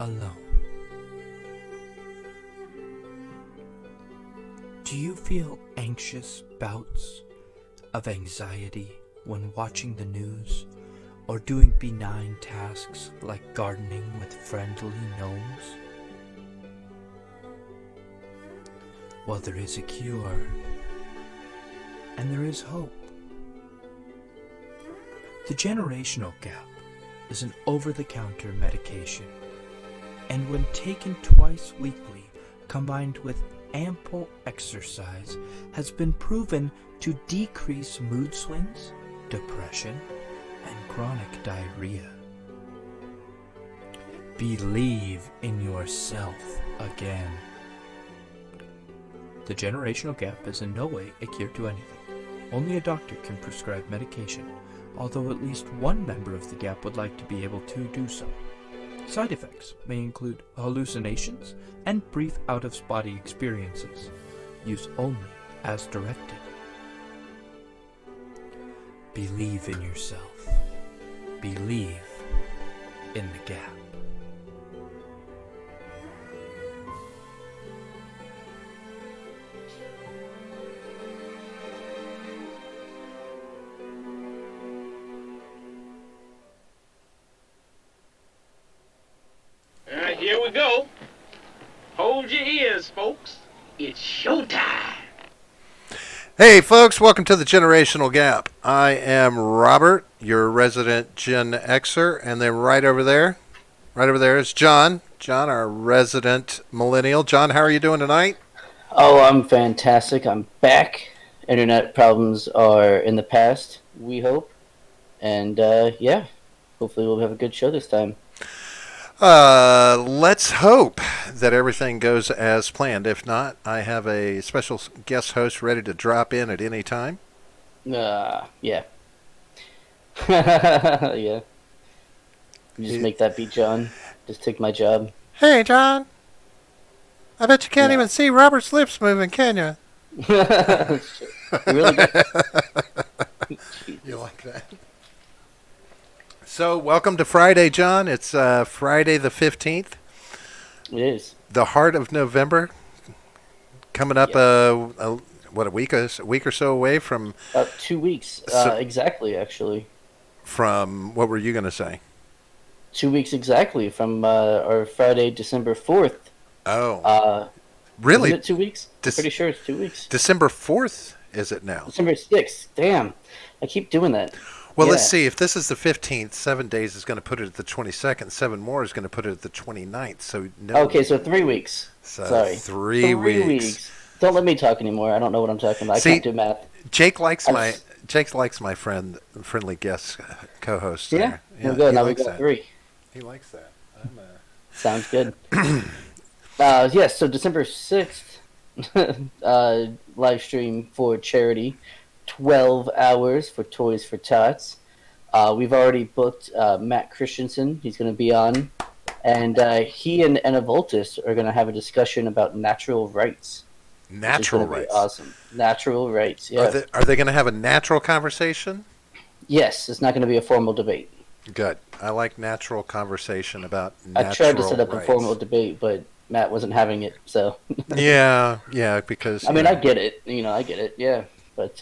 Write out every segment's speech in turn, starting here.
alone. Do you feel anxious bouts of anxiety when watching the news or doing benign tasks like gardening with friendly gnomes? Well, there is a cure, and there is hope. The generational gap is an over-the-counter medication, and when taken twice weekly, combined with ample exercise, has been proven to decrease mood swings, depression, and chronic diarrhea. Believe in yourself again. The generational gap is in no way a cure to anything. Only a doctor can prescribe medication, although at least one member of the gap would like to be able to do so. Side effects may include hallucinations and brief out-of-body experiences. Use only as directed. Believe in yourself. Believe in the gap. Here we go. Hold your ears, folks. It's showtime. Hey, folks, welcome to the Generational Gap. I am Robert, your resident Gen Xer, and then right over there is John. John, our resident millennial. John, how are you doing tonight? Oh, I'm fantastic. I'm back. Internet problems are in the past, we hope. And, yeah, hopefully we'll have a good show this time. Let's hope that everything goes as planned. If not, I have a special guest host ready to drop in at any time. Yeah. Yeah. You just make that be John. Just take my job. Hey, John. I bet you can't even see Robert's lips moving, can you? Really good. You like that? So, welcome to Friday, John. It's Friday the 15th. It is. The heart of November. Coming up, a week or so away from... About 2 weeks, exactly, actually. From, what were you going to say? 2 weeks exactly from our Friday, December 4th. Oh. Really? Isn't it 2 weeks? I'm pretty sure it's 2 weeks. December 4th, is it now? December 6th. Damn. I keep doing that. Well, let's see. If this is the 15th, 7 days is going to put it at the 22nd. 7 more is going to put it at the 29th. So Okay, so 3 weeks. So Sorry. 3 weeks. Don't let me talk anymore. I don't know what I'm talking about. I can't do math. Jake likes my friendly guest co-host. Yeah, we're good. Now we got 3. He likes that. Sounds good. Yes, so December 6th, live stream for charity. 12 hours for Toys for Tots. We've already booked Matt Christensen. He's going to be on. And he and Anna Voltis are going to have a discussion about natural rights. Natural rights? Awesome. Natural rights, yeah. Are they going to have a natural conversation? Yes, it's not going to be a formal debate. Good. I like natural conversation about natural rights. I tried to set up a formal debate, but Matt wasn't having it, so... yeah, because... I mean, I get it. I get it, yeah. But,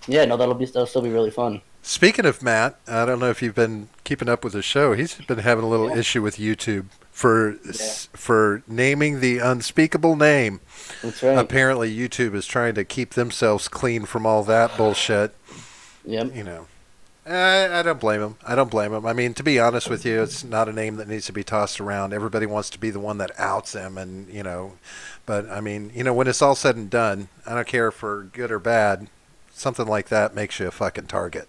yeah, no, that'll still be really fun. Speaking of Matt, I don't know if you've been keeping up with the show. He's been having a little issue with YouTube for naming the unspeakable name. That's right. Apparently, YouTube is trying to keep themselves clean from all that bullshit. Yep. I don't blame him. I mean, to be honest with you, it's not a name that needs to be tossed around. Everybody wants to be the one that outs him, and but I mean, when it's all said and done, I don't care for good or bad. Something like that makes you a fucking target.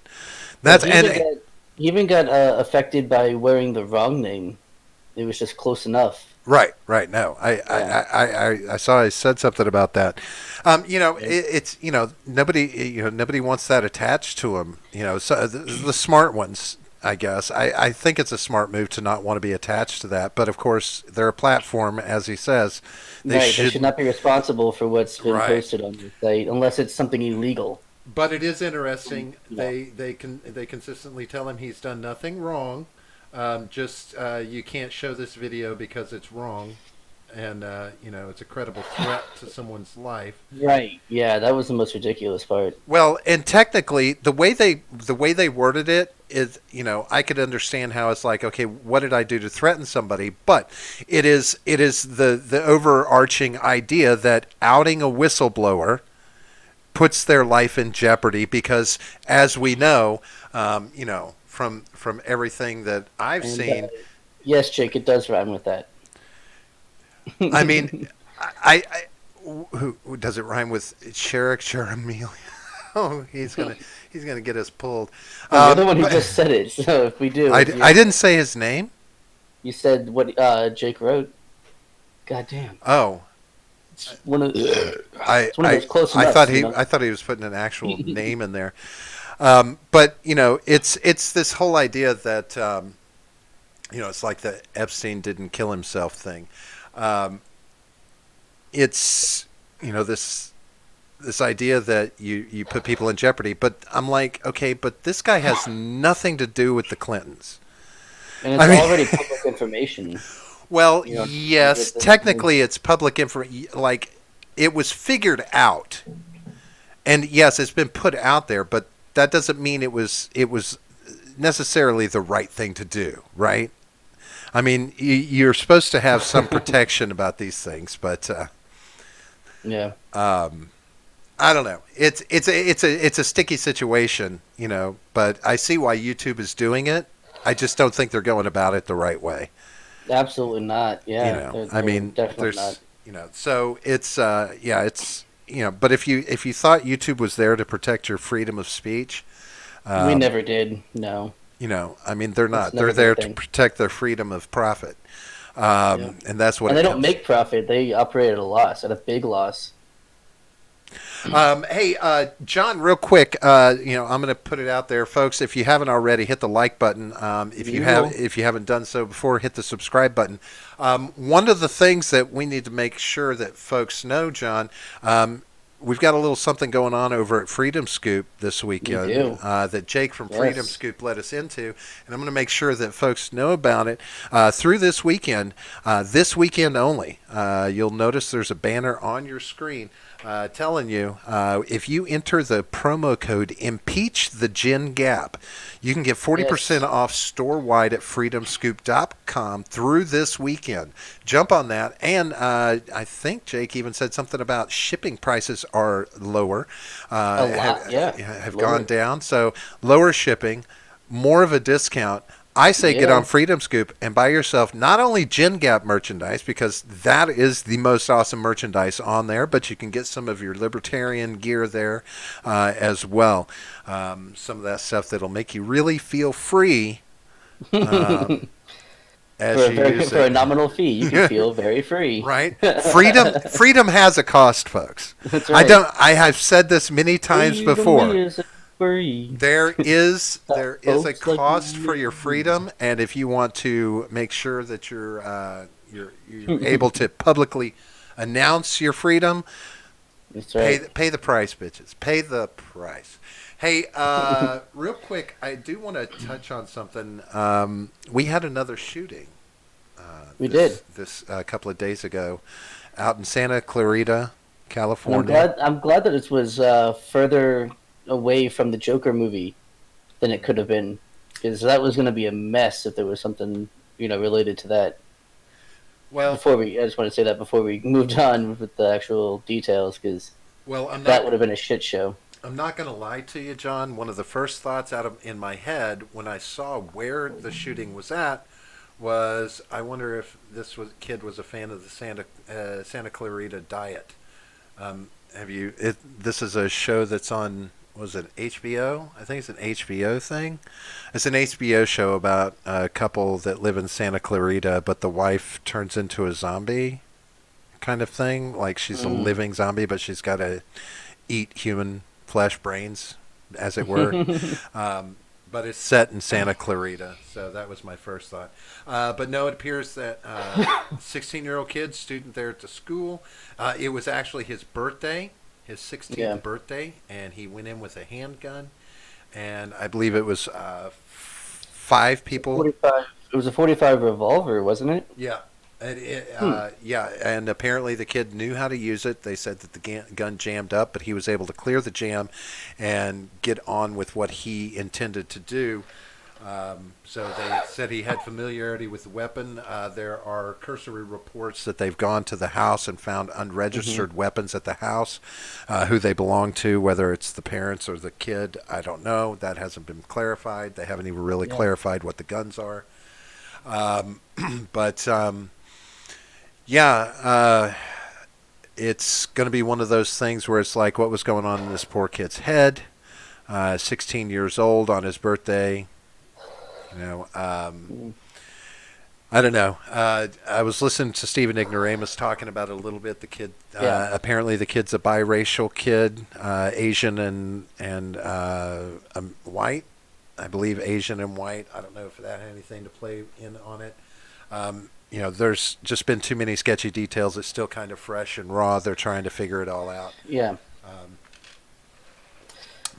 He even got affected by wearing the wrong name. It was just close enough. Right. No, I saw. I said something about that. It's nobody wants that attached to them. So the smart ones, I guess. I think it's a smart move to not want to be attached to that. But of course, they're a platform, as he says. They should not be responsible for what's been posted on the site unless it's something illegal. But it is interesting. They consistently tell him he's done nothing wrong. Just you can't show this video because it's wrong, and it's a credible threat to someone's life. Right. Yeah, that was the most ridiculous part. Well, and technically, the way they worded it is, I could understand how it's like, okay, what did I do to threaten somebody? But it is the overarching idea that outing a whistleblower puts their life in jeopardy because, as we know, from everything that I've And seen, yes, Jake, it does rhyme with that. I mean, who does it rhyme with Sherrick Jeremiah? Oh, he's gonna get us pulled. Oh, you're the one who just said it. So if we do, I didn't say his name. You said what Jake wrote. God damn. Oh, It's one of I those close I enough, thought you know? I thought he was putting an actual name in there. But it's this whole idea that it's like the Epstein didn't kill himself thing. It's this idea that you put people in jeopardy. But I'm like, okay, but this guy has nothing to do with the Clintons. And it's already public information. Well, yes, technically it's public information. Like, it was figured out, and yes, it's been put out there, but that doesn't mean it was necessarily the right thing to do, right? I mean, you're supposed to have some protection about these things, but Yeah. I don't know. It's a sticky situation, But I see why YouTube is doing it. I just don't think they're going about it the right way. Absolutely not. Yeah. I mean, definitely not. So it's but if you thought YouTube was there to protect your freedom of speech, We never did. No. I mean, they're not. never They're there been a to thing. protect their freedom of profit, Yeah. and that's what. And it they don't comes. make profit. They operate at a loss, at a big loss. Hey, John, real quick, I'm going to put it out there, folks. If you haven't already, hit the like button. If you haven't done so before, hit the subscribe button. One of the things that we need to make sure that folks know, John, we've got a little something going on over at Freedom Scoop this weekend We do. that Jake from Yes. Freedom Scoop let us into, and I'm going to make sure that folks know about it through this weekend only. You'll notice there's a banner on your screen telling you if you enter the promo code Impeach the Gin Gap, you can get 40% off store-wide at freedomscoop.com through this weekend. Jump on that. And I think Jake even said something about shipping prices are lower. A lot, have lower. gone down. So lower shipping, more of a discount. I say get Yeah. on Freedom Scoop and buy yourself not only Gin Gap merchandise, because that is the most awesome merchandise on there, but you can get some of your libertarian gear there as well. Some of that stuff that'll make you really feel free as you use For a it. nominal fee, you can feel very free. Right? Freedom has a cost, folks. That's right. I have said this many times Freedom before. is free. There is a Folks like cost you. for your freedom, and if you want to make sure that you're able to publicly announce your freedom, That's right. pay the price, bitches. Pay the price. Hey, real quick, I do want to touch on something. We had another shooting. We did. This a couple of days ago, out in Santa Clarita, California. And I'm glad that it was further away from the Joker movie than it could have been, because that was going to be a mess if there was something related to that. Well, I just want to say that before we moved on with the actual details, because that would have been a shit show. I'm not going to lie to you, John. One of the first thoughts in my head when I saw where the shooting was at was, I wonder if kid was a fan of the Santa Clarita Diet. This is a show that's on, was it HBO? I think it's an HBO thing. It's an HBO show about a couple that live in Santa Clarita, but the wife turns into a zombie kind of thing. Like, she's a living zombie, but she's got to eat human flesh, brains, as it were. But it's set in Santa Clarita, so that was my first thought. But no, it appears that 16-year-old kid, student there at the school, it was actually his birthday, his 16th birthday, and he went in with a handgun, and I believe it was 5 people. 45. It was a 45 revolver, wasn't it? Yeah. Yeah, and apparently the kid knew how to use it. They said that the gun jammed up, but he was able to clear the jam and get on with what he intended to do. So they said he had familiarity with the weapon. There are cursory reports that they've gone to the house and found unregistered weapons at the house. Who they belong to, whether it's the parents or the kid, I don't know. That hasn't been clarified. They haven't even really clarified what the guns are. But it's going to be one of those things where it's like, what was going on in this poor kid's head? 16 years old on his birthday. I don't know. I was listening to Stephen Ignoramus talking about it a little bit. The kid, apparently the kid's a biracial kid, Asian and white. I believe Asian and white. I don't know if that had anything to play in on it. There's just been too many sketchy details. It's still kind of fresh and raw. They're trying to figure it all out. Yeah.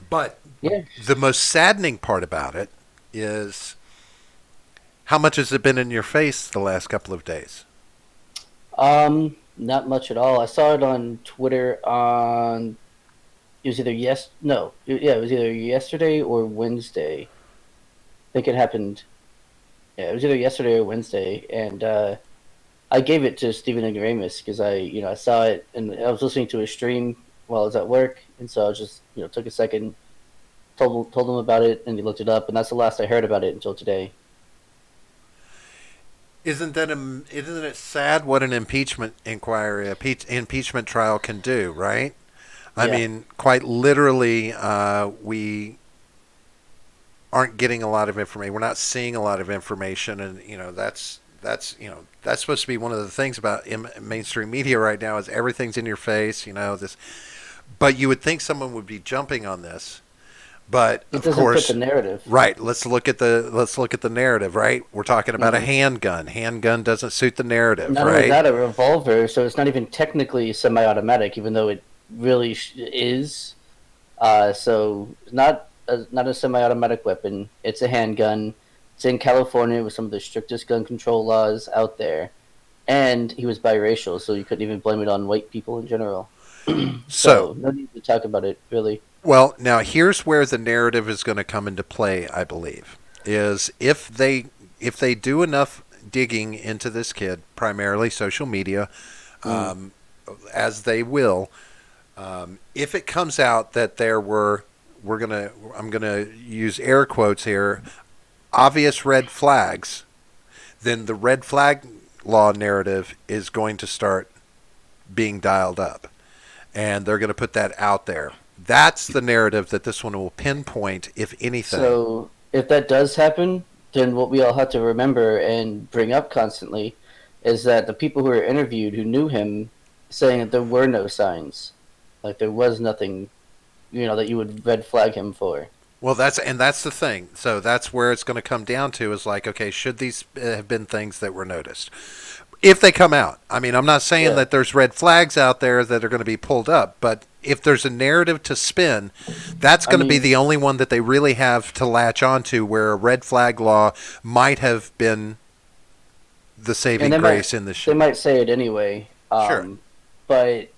But the most saddening part about it is, how much has it been in your face the last couple of days? Not much at all. I saw it on Twitter on. It was either it was either yesterday or Wednesday. I think it happened. Yeah, it was either yesterday or Wednesday, and I gave it to Stephen Ignoramus because I saw it and I was listening to a stream while I was at work, and so I was just took a second, told him about it, and he looked it up, and that's the last I heard about it until today. Isn't it sad what an impeachment inquiry, impeachment trial can do, right? I mean, quite literally, we aren't getting a lot of information. We're not seeing a lot of information, and that's supposed to be one of the things about mainstream media right now, is everything's in your face. This, but you would think someone would be jumping on this. But it of course, fit the narrative. Right. Let's look at the narrative. Right. We're talking about a handgun. Handgun doesn't suit the narrative. Not right. only that, a revolver. So it's not even technically semi-automatic, even though it really is. So not a semi-automatic weapon. It's a handgun. It's in California with some of the strictest gun control laws out there, and he was biracial, so you couldn't even blame it on white people in general. So no need to talk about it, really. Well, now here's where the narrative is going to come into play, I believe, is if they do enough digging into this kid, primarily social media, as they will, if it comes out that I'm gonna use air quotes here, obvious red flags, then the red flag law narrative is going to start being dialed up, and they're going to put that out there. That's the narrative that this one will pinpoint, if anything. So if that does happen, then what we all have to remember and bring up constantly is that the people who were interviewed who knew him saying that there were no signs, like there was nothing, that you would red flag him for. Well, that's the thing. So that's where it's going to come down to, is like, okay, should these have been things that were noticed? If they come out. I mean, I'm not saying that there's red flags out there that are going to be pulled up, but if there's a narrative to spin, that's going to be the only one that they really have to latch onto, where a red flag law might have been the saving grace in the show. They might say it anyway. Sure. But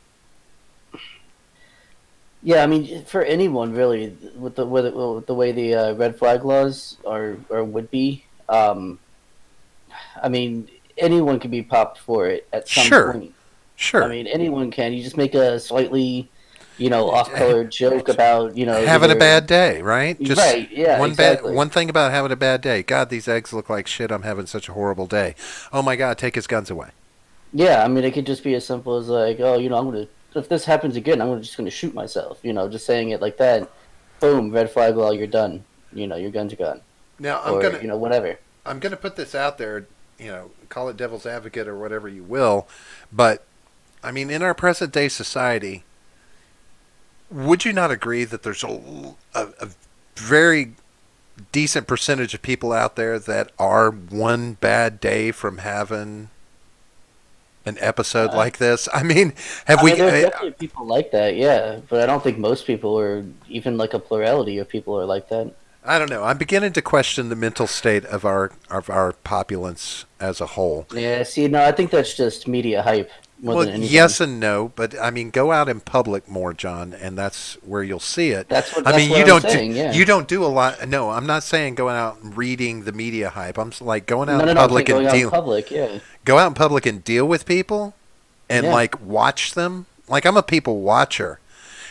yeah, I mean, for anyone really, with the way the red flag laws are or would be, I mean, anyone can be popped for it at some point. Sure. I mean, anyone can. You just make a slightly, off-color joke about, having a bad day, right? Just right. Yeah. One thing about having a bad day. God, these eggs look like shit. I'm having such a horrible day. Oh my God, take his guns away. Yeah, I mean, it could just be as simple as like, oh, if this happens again, I'm just gonna shoot myself. Just saying it like that. Boom, red flag law. You're done. Your guns are gone. Now whatever. I'm gonna put this out there. Call it devil's advocate or whatever you will, but I mean, in our present day society, would you not agree that there's a very decent percentage of people out there that are one bad day from having an episode like this? I mean, there's definitely people like that, yeah, but I don't think most people, or even like a plurality of people, are like that. I don't know. I'm beginning to question the mental state of our populace as a whole. Yeah, see, no, I think that's just media hype more Well, than anything. yes and no, but I mean, go out in public more, John, and that's where you'll see it. That's what I mean, you I'm don't saying, yeah. you don't do a lot. No, I'm not saying going out and reading the media hype. Like going out No, in I'm saying public going and out in deal. public, yeah. Go out in public and deal with people, and Yeah. like watch them. Like I'm a people watcher,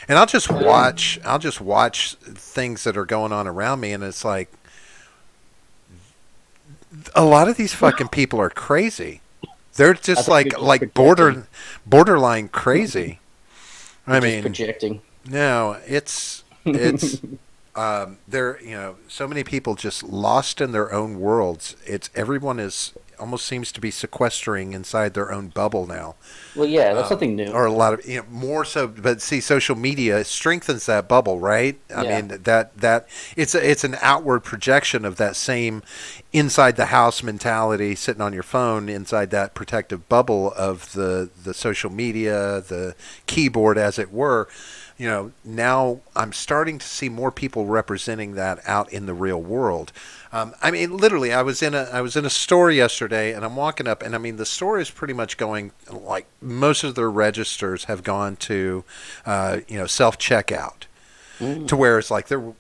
and I'll just watch. I'll just watch things that are going on around me, and it's like a lot of these fucking people are crazy. They're just thought you were just like projecting. borderline crazy. I Just mean, projecting. no, it's there. So many people just lost in their own worlds. Everyone is almost seems to be sequestering inside their own bubble now. Well, yeah, that's something new. Or a lot of more so, but see, social media strengthens that bubble, right? I Yeah. mean that it's an outward projection of that same inside the house mentality, sitting on your phone inside that protective bubble of the social media, the keyboard, as it were. Now I'm starting to see more people representing that out in the real world. I mean, literally, I was in a store yesterday, and I'm walking up, and I mean, the store is pretty much going like most of their registers have gone to, self checkout, to where it's like there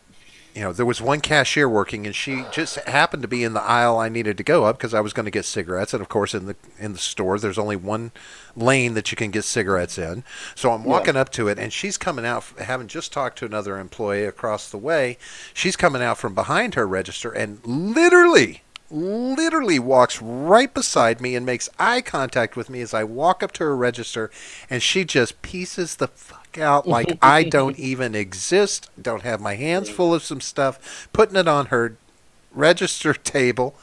was one cashier working, and she just happened to be in the aisle I needed to go up because I was going to get cigarettes, and of course, in the store, there's only one lane that you can get cigarettes in. So I'm walking up to it, and she's coming out, having just talked to another employee across the way. She's coming out from behind her register and literally walks right beside me and makes eye contact with me as I walk up to her register, and she just pieces the fuck out like I don't even exist, don't have my hands full of some stuff, putting it on her register table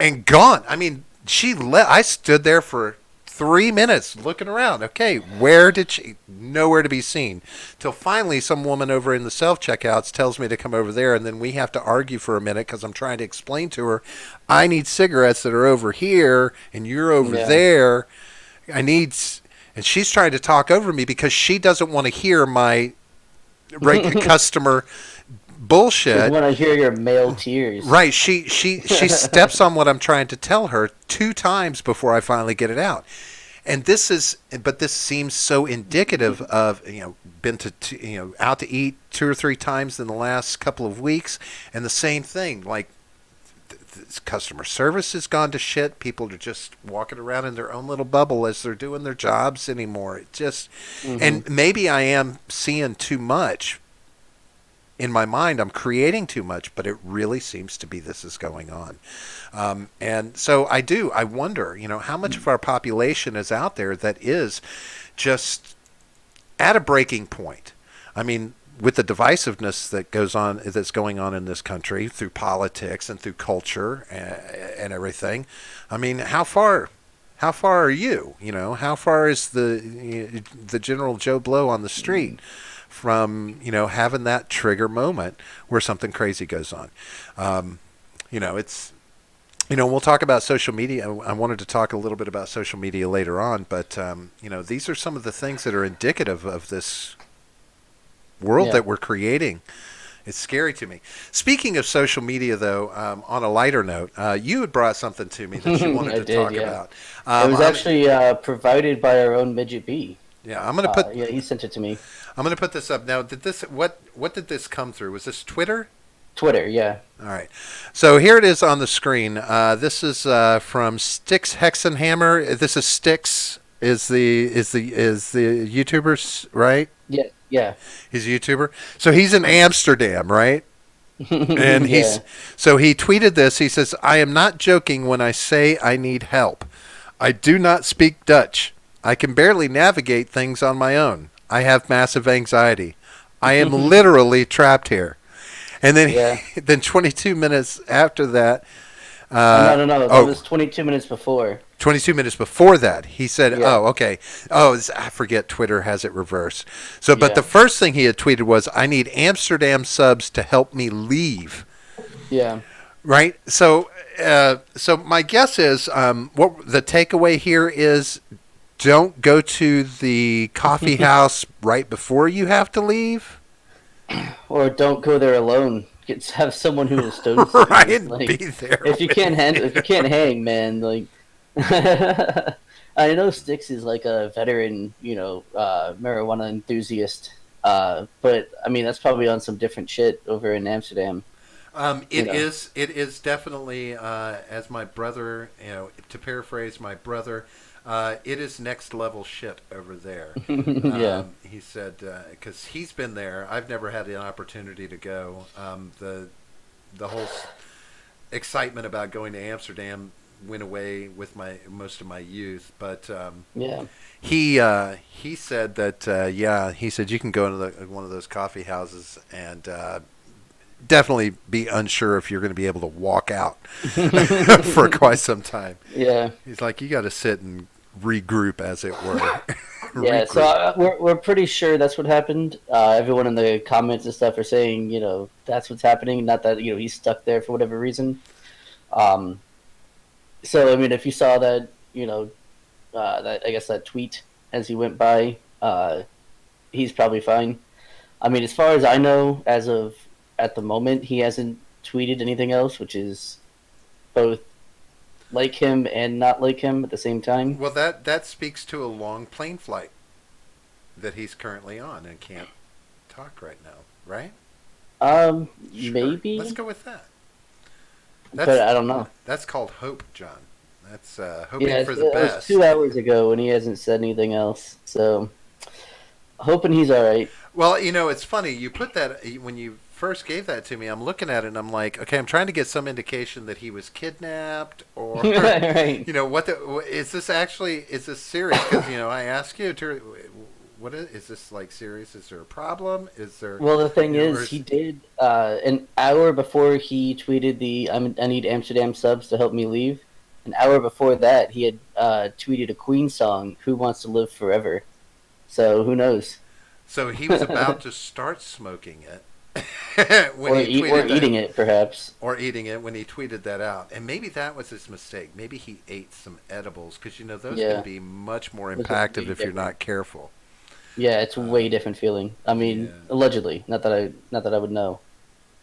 and gone. I mean, I stood there for 3 minutes looking around. Okay, where did she? Nowhere to be seen. Till finally some woman over in the self-checkouts tells me to come over there, and then we have to argue for a minute because I'm trying to explain to her, I need cigarettes that are over here, and you're over there. And she's trying to talk over me because she doesn't want to hear my customer bullshit. I want to hear your male tears. Right. She steps on what I'm trying to tell her 2 times before I finally get it out. And this seems so indicative of, been to, out to eat 2 or 3 times in the last couple of weeks. And the same thing, like customer service has gone to shit. People are just walking around in their own little bubble as they're doing their jobs anymore. It just, and maybe I am seeing too much. In my mind, I'm creating too much, but it really seems to be this is going on. And so I wonder, how much of our population is out there that is just at a breaking point. I mean, with the divisiveness that's going on in this country through politics and through culture and everything. I mean, how far are you? How far is the general Joe Blow on the street from having that trigger moment where something crazy goes on? It's we'll talk about social media. I wanted to talk a little bit about social media later on, but these are some of the things that are indicative of this world that we're creating. It's scary to me. Speaking of social media, though, on a lighter note, you had brought something to me that you wanted to talk about. It was actually provided by our own Midget B. Yeah, I'm going to put. He sent it to me. I'm going to put this up now. What did this come through? Was this Twitter? Twitter, yeah. All right. So here it is on the screen. This is from Styx Hexenhammer. This is Styx. Is the YouTuber, right? Yeah. He's a YouTuber. So he's in Amsterdam, right? And so he tweeted this. He says, "I am not joking when I say I need help. I do not speak Dutch. I can barely navigate things on my own. I have massive anxiety. I am literally trapped here." And then, then 22 minutes after that. No. That was 22 minutes before. 22 minutes before that, he said, "Oh, okay. I forget Twitter has it reversed." So, but the first thing he had tweeted was, "I need Amsterdam subs to help me leave." Yeah. Right. So my guess is, what the takeaway here is, don't go to the coffee house right before you have to leave. Or don't go there alone, have someone who will stone right, you. and be there. If you can't hang, man, like I know Styx is like a veteran, marijuana enthusiast. But I mean that's probably on some different shit over in Amsterdam. It is. It is definitely, as my brother, to paraphrase my brother, it is next level shit over there. Yeah. He said because he's been there. I've never had the opportunity to go. The whole excitement about going to Amsterdam went away with most of my youth, but Yeah. he said that he said you can go into one of those coffee houses and definitely be unsure if you're going to be able to walk out for quite some time. Yeah. He's like, you got to sit and regroup, as it were. Yeah, so we're pretty sure that's what happened. Everyone in the comments and stuff are saying, that's what's happening. Not that he's stuck there for whatever reason. So I mean, if you saw that, that I guess that tweet as he went by, he's probably fine. I mean, as far as I know, as of at the moment, he hasn't tweeted anything else, which is both like him and not like him at the same time. Well, that speaks to a long plane flight that he's currently on and can't talk right now, right? Sure. Maybe. Let's go with that. But I don't know. That's called hope, John. That's hoping for the it best. was 2 hours ago and he hasn't said anything else. So, hoping he's all right. Well, it's funny. You put that when you first gave that to me. I'm looking at it and I'm like, okay, I'm trying to get some indication that he was kidnapped or, right. Is this serious? Because I asked you what is this like serious? Is there a problem? Is there? Well, the thing is, he did an hour before he tweeted I need Amsterdam subs to help me leave. An hour before that, he had tweeted a Queen song, "Who Wants to Live Forever." So who knows? So he was about to start smoking it. or eating it, perhaps. Or eating it when he tweeted that out. And maybe that was his mistake. Maybe he ate some edibles because, those can be much more impactful if you're not careful. Yeah, it's a way different feeling. I mean, allegedly. Not that I would know.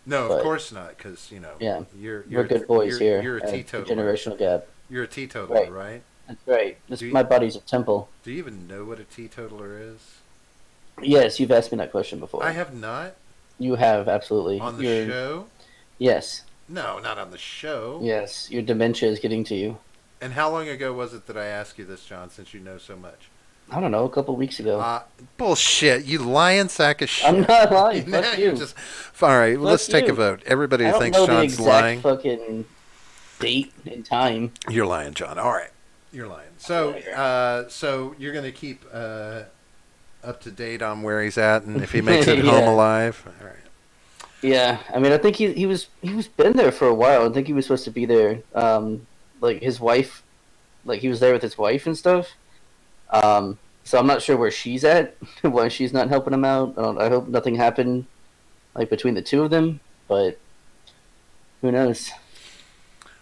No, of course not, because, we're good boys here. You're a teetotaler. Generational gap. You're a teetotaler, right? That's right. My body's a temple. Do you even know what a teetotaler is? Yes, you've asked me that question before. I have not. You have, absolutely. On the show? Yes. No, not on the show. Yes, your dementia is getting to you. And how long ago was it that I asked you this, John, since you know so much? I don't know, a couple of weeks ago. Bullshit, you lying sack of shit. I'm not lying, fuck you. All right, let's take a vote. Everybody who thinks John's lying. I don't know the exact fucking date and time. You're lying, John. All right, you're lying. So, so you're going to keep up to date on where he's at and if he makes it home alive. All right. Yeah, I mean, I think he was been there for a while. I think he was supposed to be there. Like his wife, like he was there with his wife and stuff. So I'm not sure where she's at, why she's not helping him out. I hope nothing happened, like between the two of them. But who knows?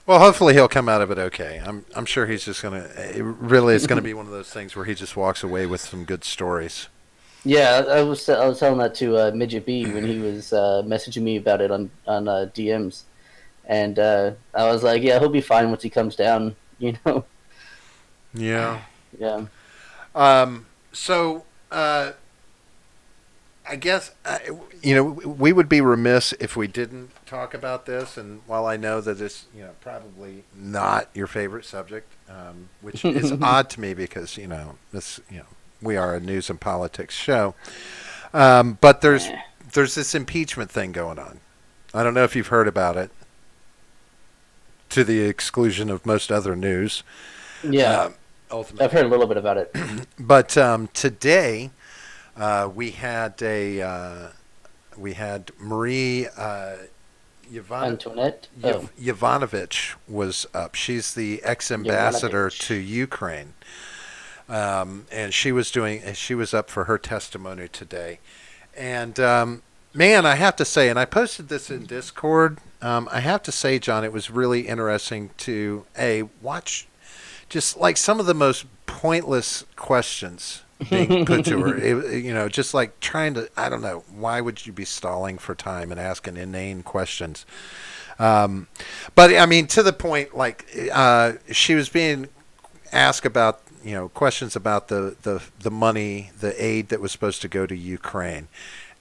Well, hopefully he'll come out of it okay. I'm sure he's just gonna. It's gonna be one of those things where he just walks away with some good stories. Yeah, I was telling that to Midget B when he was messaging me about it on DMs, and I was like, yeah, he'll be fine once he comes down, Yeah. Yeah. So I guess we would be remiss if we didn't talk about this. And while I know that it's probably not your favorite subject, which is odd to me because we are a news and politics show, but there's this impeachment thing going on. I don't know if you've heard about it, to the exclusion of most other news. Yeah. Ultimately. I've heard a little bit about it. But today we had Marie Antoinette Yovanovitch was up. She's the ex-ambassador to Ukraine, and she was up for her testimony today. And man, I have to say, and I posted this in Discord. I have to say, John, it was really interesting to watch. Just like some of the most pointless questions being put to her. Just like trying to, I don't know, why would you be stalling for time and asking inane questions? But I mean, to the point, like she was being asked about, questions about the money, the aid that was supposed to go to Ukraine.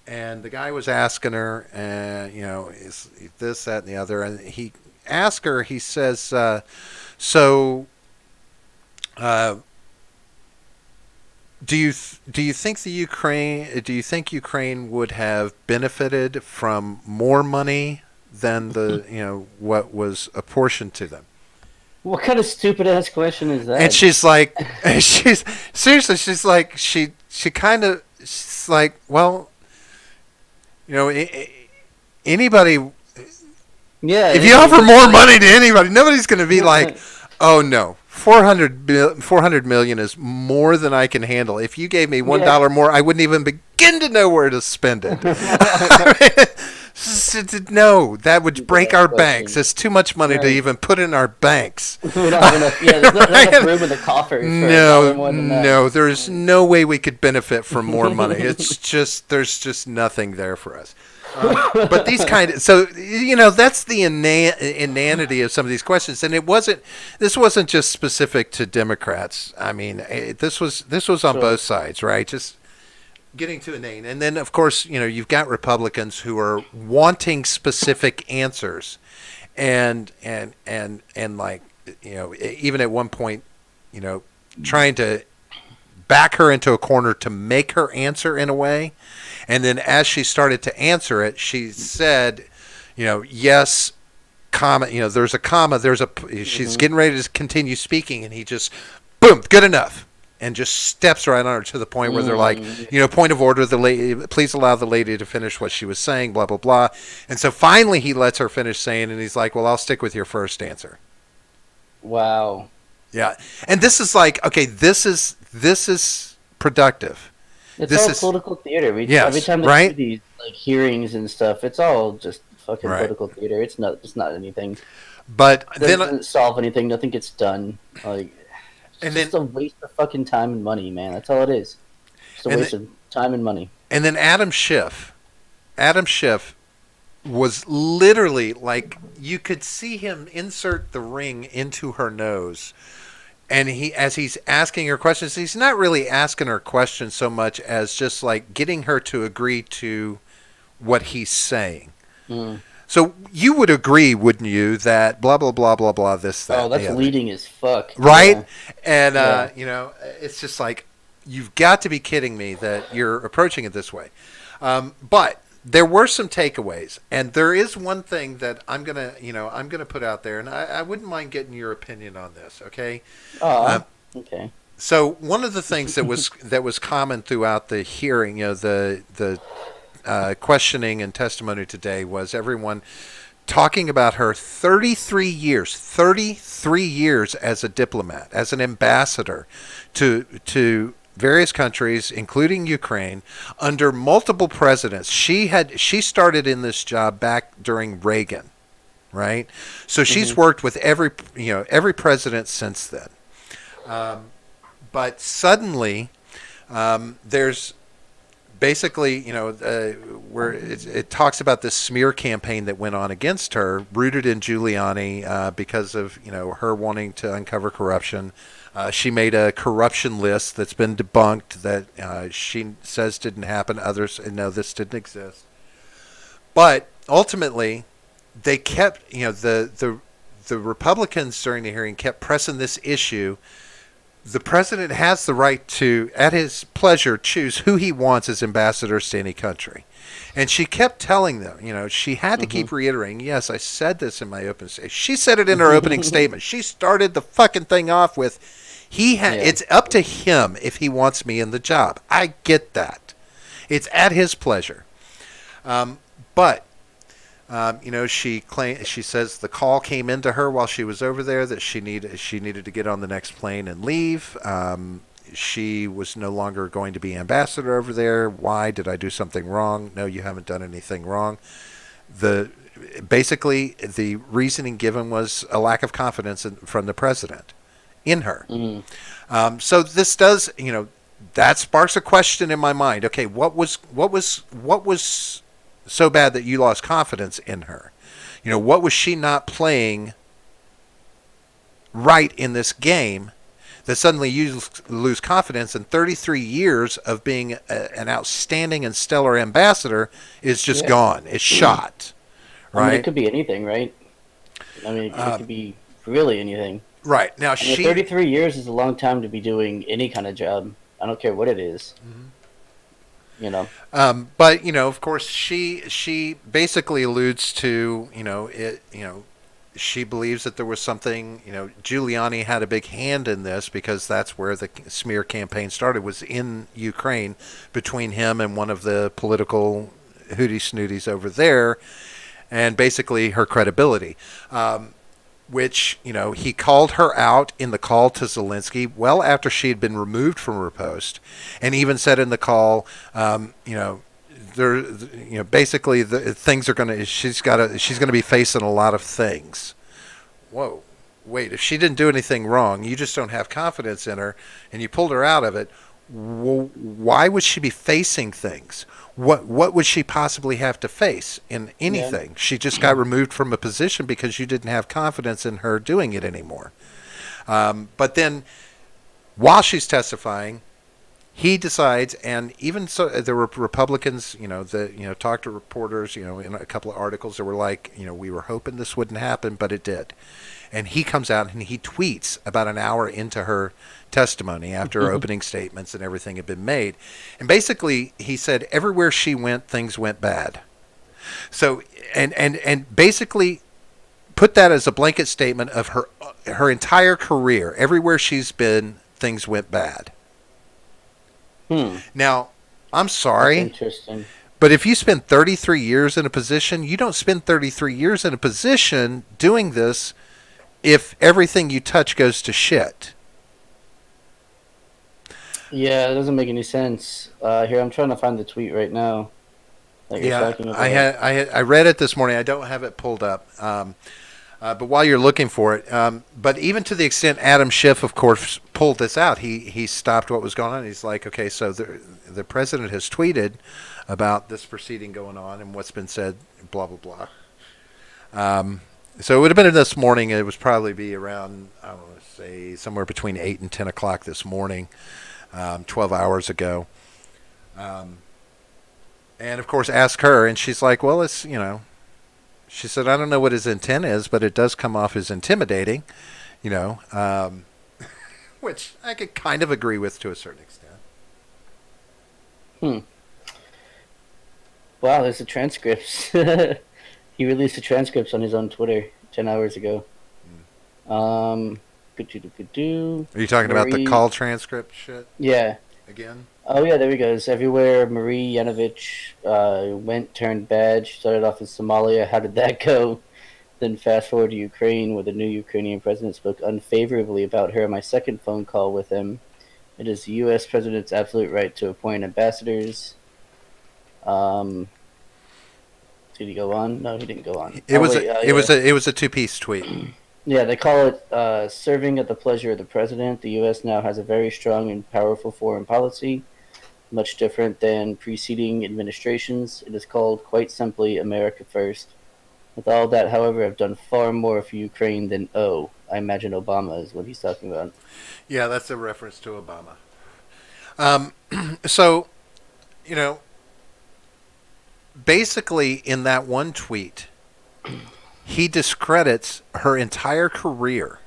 And the guy was asking her, is this, that, and the other. And he asked her, he says, so do you think Ukraine would have benefited from more money than the what was apportioned to them? What kind of stupid ass question is that? And she's like, she's like, she's like, well, anybody. Yeah. If you offer more money to anybody, nobody's going to be like, oh no, 400 million is more than I can handle. If you gave me $1 more, I wouldn't even begin to know where to spend it. No, that would break our banks. It's too much money to even put in our banks. We don't have enough. Yeah, there's not enough room in the coffers. No, there's no way we could benefit from more money. It's just there's just nothing there for us. But these so that's the inanity of some of these questions, and this wasn't just specific to Democrats. I mean, this was on both sides, right? Just getting to inane. And then of course, you've got Republicans who are wanting specific answers, and like, even at one point, trying to back her into a corner to make her answer in a way. And then as she started to answer it, she said, yes, comma, there's a comma, she's getting ready to continue speaking, and he just, boom, good enough. And just steps right on her to the point where they're like, point of order, the lady, please allow the lady to finish what she was saying, blah, blah, blah. And so finally he lets her finish saying, and he's like, well, I'll stick with your first answer. Wow. Yeah. And this is like, okay, this is productive. It's all political theater. Every time they do these like hearings and stuff, it's all just fucking political theater. It's not anything. But it doesn't solve anything. Nothing gets done. Like, it's just a waste of fucking time and money, man. That's all it is. It's a waste of time and money. And then Adam Schiff was literally like, you could see him insert the ring into her nose. And as he's asking her questions, he's not really asking her questions so much as just like getting her to agree to what he's saying. Mm. So you would agree, wouldn't you, that blah, blah, blah, blah, blah, this, that. Oh, that's leading as fuck. Right? Yeah. And, it's just like, you've got to be kidding me that you're approaching it this way. But there were some takeaways, and there is one thing that I'm gonna put out there, and I wouldn't mind getting your opinion on this. Okay. Okay. So one of the things that was common throughout the hearing, the questioning and testimony today, was everyone talking about her 33 years as a diplomat, as an ambassador to various countries, including Ukraine, under multiple presidents. She started in this job back during Reagan, right? So she's worked with every president since then. But suddenly, there's basically, where it talks about this smear campaign that went on against her, rooted in Giuliani, because of her wanting to uncover corruption. She made a corruption list that's been debunked that she says didn't happen. Others know this didn't exist. But ultimately, they kept, the Republicans during the hearing kept pressing this issue. The president has the right to, at his pleasure, choose who he wants as ambassadors to any country. And she kept telling them, she had to keep reiterating, yes, I said this in my opening statement. She said it in her opening statement. She started the fucking thing off with, it's up to him if he wants me in the job. I get that. It's at his pleasure. But she says the call came into her while she was over there that she needed to get on the next plane and leave. She was no longer going to be ambassador over there. Why? Did I do something wrong? No, you haven't done anything wrong. Basically, the reasoning given was a lack of confidence from the president in her. So this does, that sparks a question in my mind. Okay, what was so bad that you lost confidence in her? What was she not playing right in this game that suddenly you lose confidence, and 33 years of being an outstanding and stellar ambassador is just gone. It's shot. Right? I mean, it could be anything, right? I mean, it could be really anything. Right. Now, 33 years is a long time to be doing any kind of job. I don't care what it is. Mm-hmm. But, of course, she basically alludes to, she believes that there was something, Giuliani had a big hand in this because that's where the smear campaign started, was in Ukraine between him and one of the political hootie snooties over there, and basically her credibility, which, he called her out in the call to Zelensky well after she had been removed from her post, and even said in the call, basically things are she's going to be facing a lot of things. Whoa, wait, if she didn't do anything wrong, you just don't have confidence in her, and you pulled her out of it. Why would she be facing things? What would she possibly have to face in anything? Yeah. She just got removed from a position because you didn't have confidence in her doing it anymore. But then, while she's testifying, he decides, and even so, there were Republicans, talked to reporters, in a couple of articles that were like, we were hoping this wouldn't happen, but it did. And he comes out and he tweets about an hour into her testimony after her opening statements and everything had been made. And basically, he said, everywhere she went, things went bad. So, and basically put that as a blanket statement of her entire career. Everywhere she's been, things went bad. Now, I'm sorry, that's interesting. But if you spend 33 years in a position, you don't spend 33 years in a position doing this if everything you touch goes to shit. Yeah, it doesn't make any sense. Here, I'm trying to find the tweet right now. I read it this morning. I don't have it pulled up. But while you're looking for it, but even to the extent Adam Schiff, of course, pulled this out, he stopped what was going on. He's like, okay, so the president has tweeted about this proceeding going on and what's been said, blah, blah, blah. So it would have been this morning. It would probably be around, I don't know, say somewhere between 8 and 10 o'clock this morning, 12 hours ago. And, of course, ask her, and she's like, well, it's, she said, I don't know what his intent is, but it does come off as intimidating, which I could kind of agree with to a certain extent. Wow, there's the transcripts. He released the transcripts on his own Twitter 10 hours ago. Are you talking about the call transcript shit? Yeah. Again? Oh, yeah, there he goes. Everywhere Marie Yanovich went, turned bad. She started off in Somalia. How did that go? Then fast forward to Ukraine, where the new Ukrainian president spoke unfavorably about her in my second phone call with him. It is the U.S. president's absolute right to appoint ambassadors. Did he go on? No, he didn't go on. It was a two-piece tweet. Yeah, they call it serving at the pleasure of the president. The U.S. now has a very strong and powerful foreign policy, much different than preceding administrations. It is called, quite simply, America First. With all that, however, I've done far more for Ukraine than I imagine Obama is what he's talking about. Yeah, that's a reference to Obama. So, basically in that one tweet, he discredits her entire career.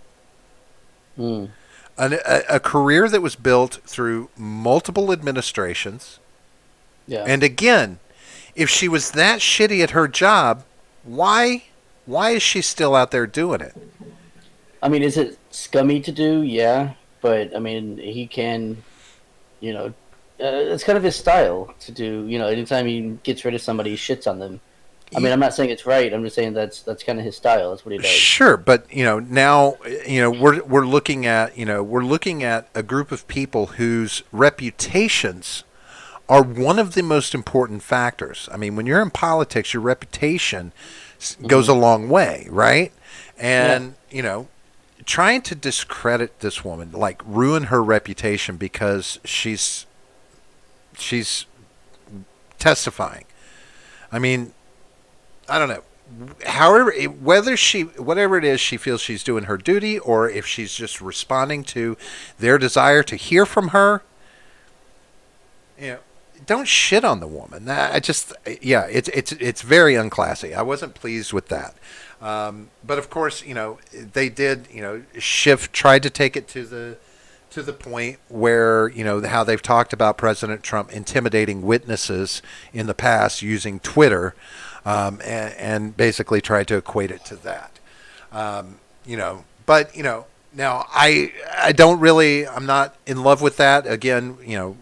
A career that was built through multiple administrations. Yeah. And again, if she was that shitty at her job, why is she still out there doing it? I mean, is it scummy to do? Yeah. But, I mean, he can, it's kind of his style to do, anytime he gets rid of somebody, he shits on them. I mean, I'm not saying it's right. I'm just saying that's kind of his style. That's what he does. Sure, but now we're looking at a group of people whose reputations are one of the most important factors. I mean, when you're in politics, your reputation goes a long way, right? And trying to discredit this woman, like ruin her reputation because she's testifying. I mean, I don't know. However, whatever it is, she feels she's doing her duty, or if she's just responding to their desire to hear from her. Don't shit on the woman. It's very unclassy. I wasn't pleased with that. But of course, they did. Schiff tried to take it to the point where how they've talked about President Trump intimidating witnesses in the past using Twitter, and basically tried to equate it to that. But now I don't really, I'm not in love with that. Again,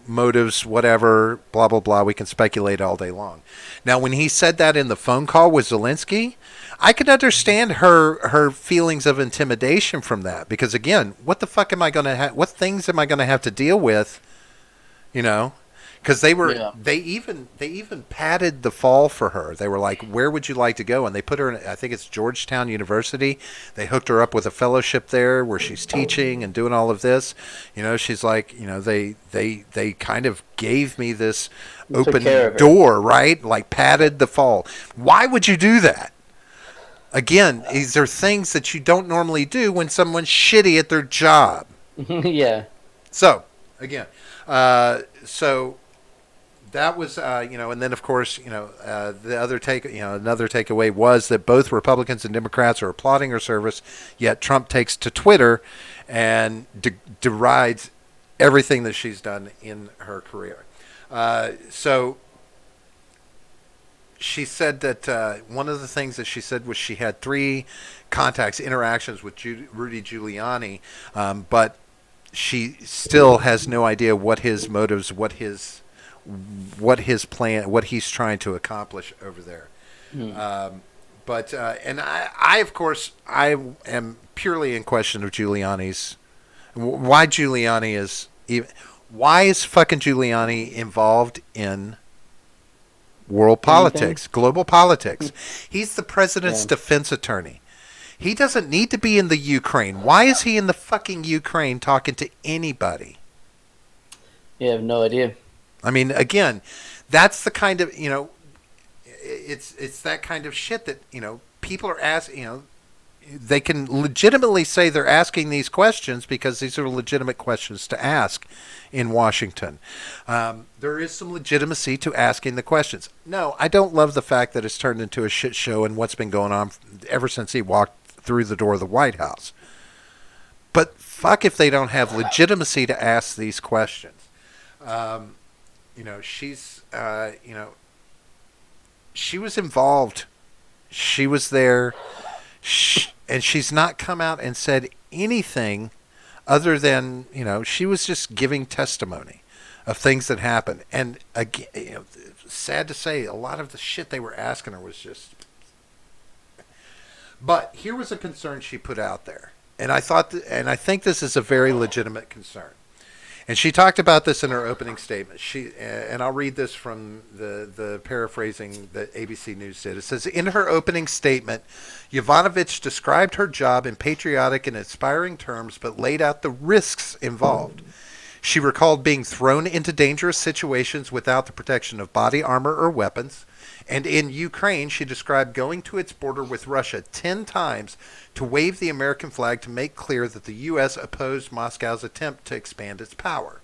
motives, whatever, blah blah blah. We can speculate all day long. Now, when he said that in the phone call with Zelensky, I could understand her feelings of intimidation from that, because again, what the fuck am I going to have? What things am I going to have to deal with? Because they even padded the fall for her. They were like, "Where would you like to go?" And they put her in, I think it's Georgetown University. They hooked her up with a fellowship there where she's teaching and doing all of this. She's like, they kind of gave me this open door, right? Like padded the fall. Why would you do that? Again, these are things that you don't normally do when someone's shitty at their job. Yeah. So, again, that was, and then of course, the other another takeaway was that both Republicans and Democrats are applauding her service, yet Trump takes to Twitter and derides everything that she's done in her career. So she said that one of the things that she said was she had 3 interactions with Rudy Giuliani, but she still has no idea what his motives, what his plan, what he's trying to accomplish over there. But and I of course I am purely in question of Giuliani's, why Giuliani is even, why is fucking Giuliani involved in world politics, global politics? He's the president's defense attorney. He doesn't need to be in the Ukraine. Why is he in the fucking Ukraine talking to anybody? You have no idea. I mean, again, that's the kind of, it's that kind of shit that, people are asking, they can legitimately say they're asking these questions because these are legitimate questions to ask in Washington. There is some legitimacy to asking the questions. No, I don't love the fact that it's turned into a shit show and what's been going on ever since he walked through the door of the White House. But fuck if they don't have legitimacy to ask these questions. She's, she was involved. She was there. And she's not come out and said anything other than, she was just giving testimony of things that happened. And again, sad to say, a lot of the shit they were asking her was just. But here was a concern she put out there, and I think this is a very legitimate concern. And she talked about this in her opening statement. And I'll read this from the paraphrasing that ABC News did. It says, in her opening statement, Yovanovitch described her job in patriotic and inspiring terms, but laid out the risks involved. She recalled being thrown into dangerous situations without the protection of body armor or weapons. And in Ukraine, she described going to its border with Russia 10 times to wave the American flag to make clear that the U.S. opposed Moscow's attempt to expand its power.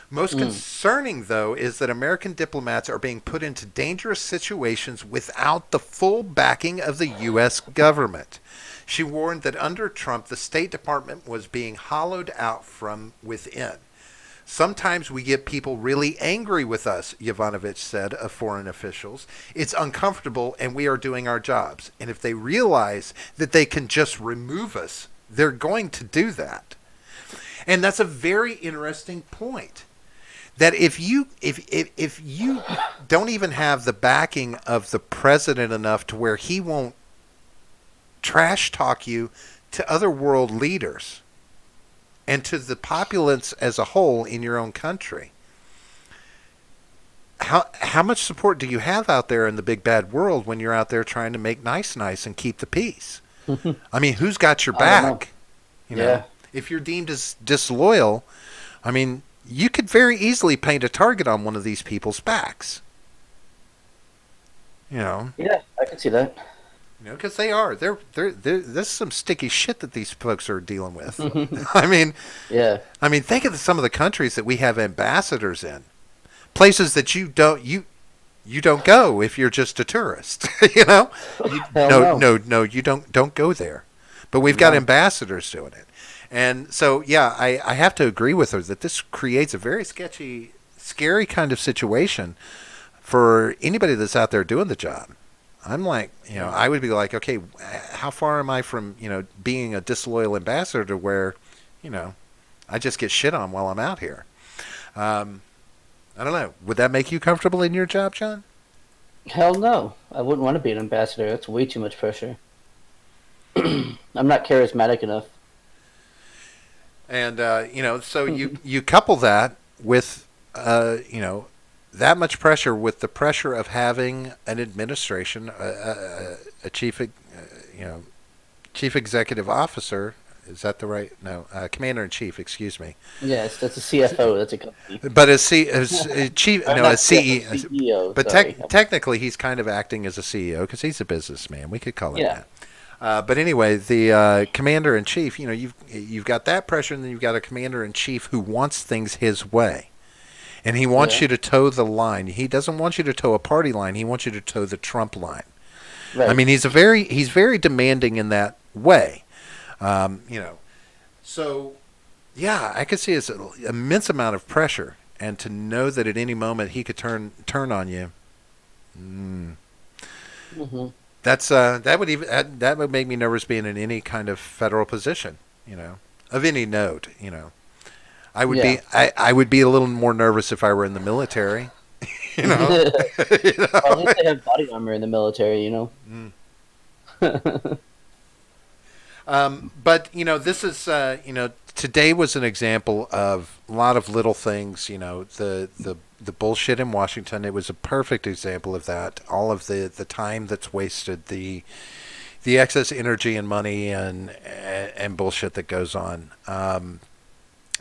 Most concerning, though, is that American diplomats are being put into dangerous situations without the full backing of the U.S. government. She warned that under Trump, the State Department was being hollowed out from within. Sometimes we get people really angry with us, Yovanovitch said of foreign officials. It's uncomfortable and we are doing our jobs. And if they realize that they can just remove us, they're going to do that. And that's a very interesting point. That if you don't even have the backing of the president enough to where he won't trash talk you to other world leaders and to the populace as a whole in your own country, how much support do you have out there in the big bad world when you're out there trying to make nice and keep the peace? I mean, who's got your back? You know, Yeah. if you're deemed as disloyal, I mean, you could very easily paint a target on one of these people's backs. You know, Yeah, I can see that. because they are. There's some sticky shit that these folks are dealing with. I mean, Yeah. think of some of the countries that we have ambassadors in, places that you don't go if you're just a tourist. You know, Hell no. no, you don't go there. But we've got ambassadors doing it, and so yeah, I have to agree with her that this creates a very sketchy, scary kind of situation for anybody that's out there doing the job. I'm like, I would be like, okay, how far am I from, being a disloyal ambassador to where, I just get shit on while I'm out here. I don't know. Would that make you comfortable in your job, John? Hell no. I wouldn't want to be an ambassador. That's way too much pressure. I'm not charismatic enough. And, so you couple that with, that much pressure with the pressure of having an administration, a chief, chief executive officer. Is that the right? No, commander in chief. Excuse me. Yes, that's a CFO. That's a company. But as chief, no, as CEO. CEO. But technically, he's kind of acting as a CEO because he's a businessman. We could call him that. But anyway, the commander in chief. You've got that pressure, and then you've got a commander in chief who wants things his way. And he wants you to toe the line. He doesn't want you to toe a party line. He wants you to toe the Trump line. Right. I mean, he's very demanding in that way. So yeah, I could see it's an immense amount of pressure, and to know that at any moment he could turn on you. Mm-hmm. That would make me nervous being in any kind of federal position. Of any note. I would be a little more nervous if I were in the military. Well, at least they have body armor in the military, But this is today was an example of a lot of little things. The bullshit in Washington. It was a perfect example of that. All of the time that's wasted, the excess energy and money and bullshit that goes on.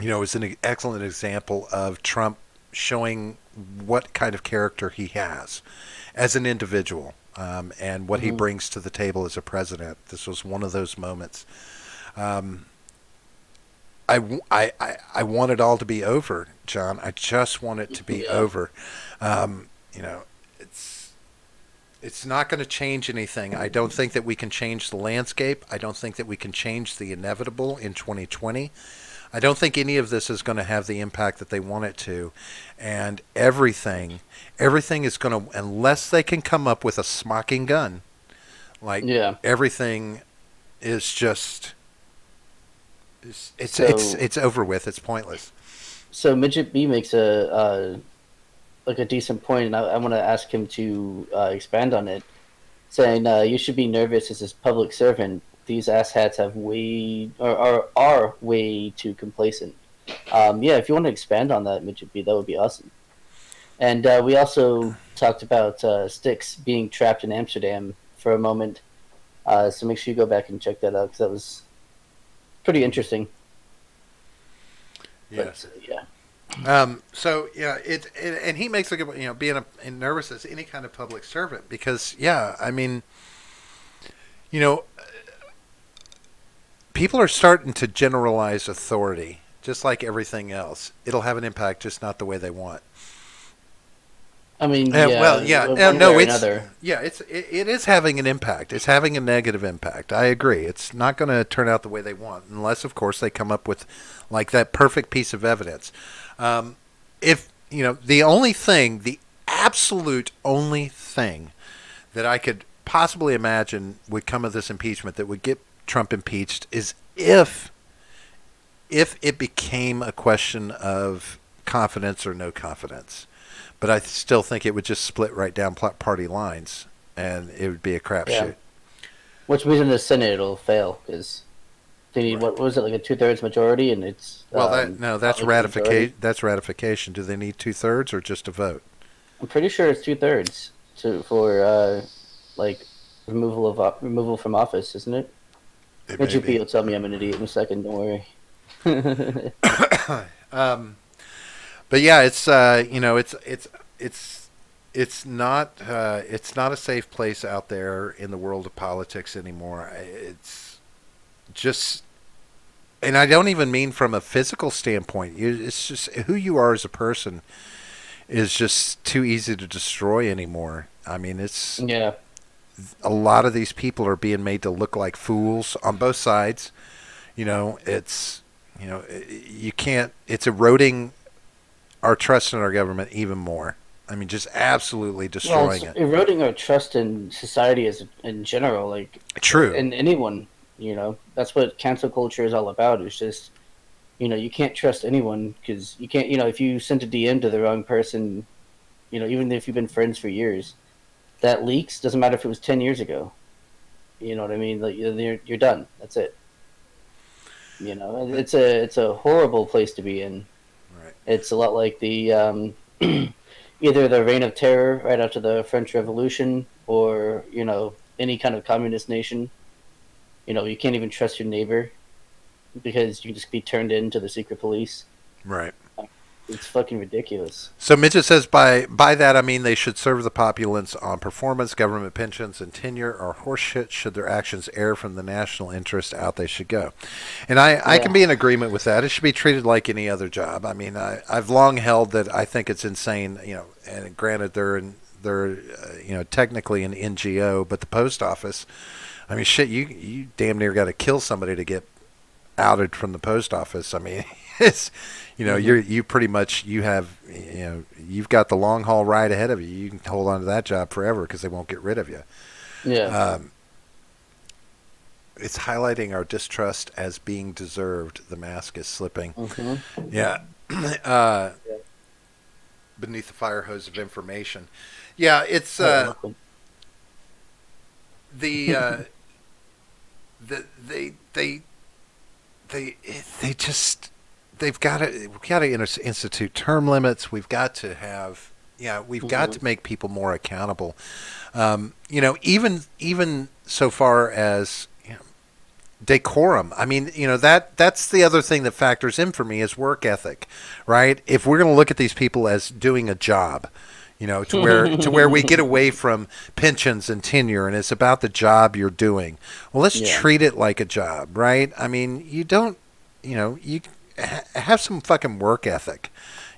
It was an excellent example of Trump showing what kind of character he has as an individual, and what he brings to the table as a president. This was one of those moments. I want it all to be over, John. I just want it to be over. It's not going to change anything. I don't think that we can change the landscape. I don't think that we can change the inevitable in 2020. I don't think any of this is going to have the impact that they want it to. And everything is going to, unless they can come up with a smoking gun, everything is just, it's over with. It's pointless. So Midget B makes a decent point, and I want to ask him to expand on it, saying you should be nervous as a public servant. These asshats are way too complacent. If you want to expand on that, Midget B, that would be awesome. And we also talked about Styx being trapped in Amsterdam for a moment. So make sure you go back and check that out, because that was pretty interesting. Yes. But, and he makes a good, being nervous as any kind of public servant, because people are starting to generalize authority, just like everything else. It'll have an impact, just not the way they want. It is having an impact. It's having a negative impact. I agree. It's not going to turn out the way they want, unless, of course, they come up with like that perfect piece of evidence. The absolute only thing that I could possibly imagine would come of this impeachment that would get Trump impeached is if it became a question of confidence or no confidence. But I still think it would just split right down party lines, and it would be a crapshoot. Which means in the Senate it'll fail, because they need, what was it, like a 2/3 majority, and it's... that's ratification. That's ratification. Do they need 2/3 or just a vote? I'm pretty sure it's 2/3 for removal from office, isn't it? It may Midget B be. will tell me I'm an idiot in a second. Don't worry. But yeah, it's it's not a safe place out there in the world of politics anymore. It's just, and I don't even mean from a physical standpoint. It's just who you are as a person is just too easy to destroy anymore. I mean, it's Yeah. a lot of these people are being made to look like fools on both sides. It's you can't. It's eroding our trust in our government even more. I mean, just absolutely Well, destroying it's it. eroding our trust in society as in general, like True. in anyone. That's what cancel culture is all about. It's just you can't trust anyone because you can't. If you sent a DM to the wrong person, even if you've been friends for years, that leaks. Doesn't matter if it was 10 years ago. You know what I mean? Like you're done. That's it. It's a horrible place to be in. Right. It's a lot like the either the reign of terror right after the French Revolution, or any kind of communist nation. You can't even trust your neighbor because you can just be turned into the secret police. Right. It's fucking ridiculous. So Midget says by that I mean they should serve the populace on performance, government pensions, and tenure are horseshit. Should their actions err from the national interest, out they should go. And I can be in agreement with that. It should be treated like any other job. I mean, I've long held that I think it's insane. And granted they're technically an NGO, but the post office. I mean, shit, you damn near got to kill somebody to get outed from the post office. I mean, it's you pretty much you've got the long haul ride ahead of you. You can hold on to that job forever because they won't get rid of you. Yeah. It's highlighting our distrust as being deserved. The mask is slipping. Mm-hmm. Yeah. Beneath the fire hose of information. Yeah, it's they've got to institute term limits. We've got to have got to make people more accountable. Even so far as decorum. I mean, that's the other thing that factors in for me is work ethic, right? If we're going to look at these people as doing a job, to where we get away from pensions and tenure, and it's about the job you're doing. Well, let's treat it like a job, right? I mean, you don't, you have some fucking work ethic.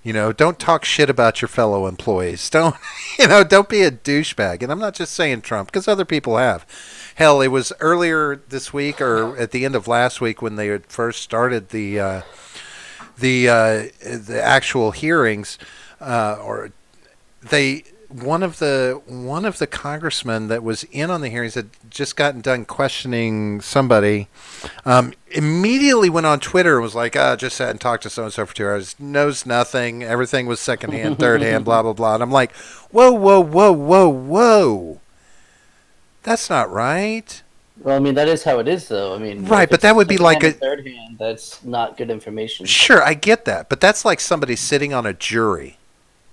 Don't talk shit about your fellow employees. Don't be a douchebag. And I'm not just saying Trump, because other people have. Hell, it was earlier this week or at the end of last week when they had first started the actual hearings, one of the congressmen that was in on the hearings had just gotten done questioning somebody. Immediately went on Twitter and was like, just sat and talked to so and so for 2 hours. Knows nothing. Everything was secondhand, third hand, blah blah blah. And I'm like, whoa. That's not right. Well, I mean, that is how it is, though. I mean, right, but that would be like a third hand. That's not good information. Sure, I get that, but that's like somebody sitting on a jury,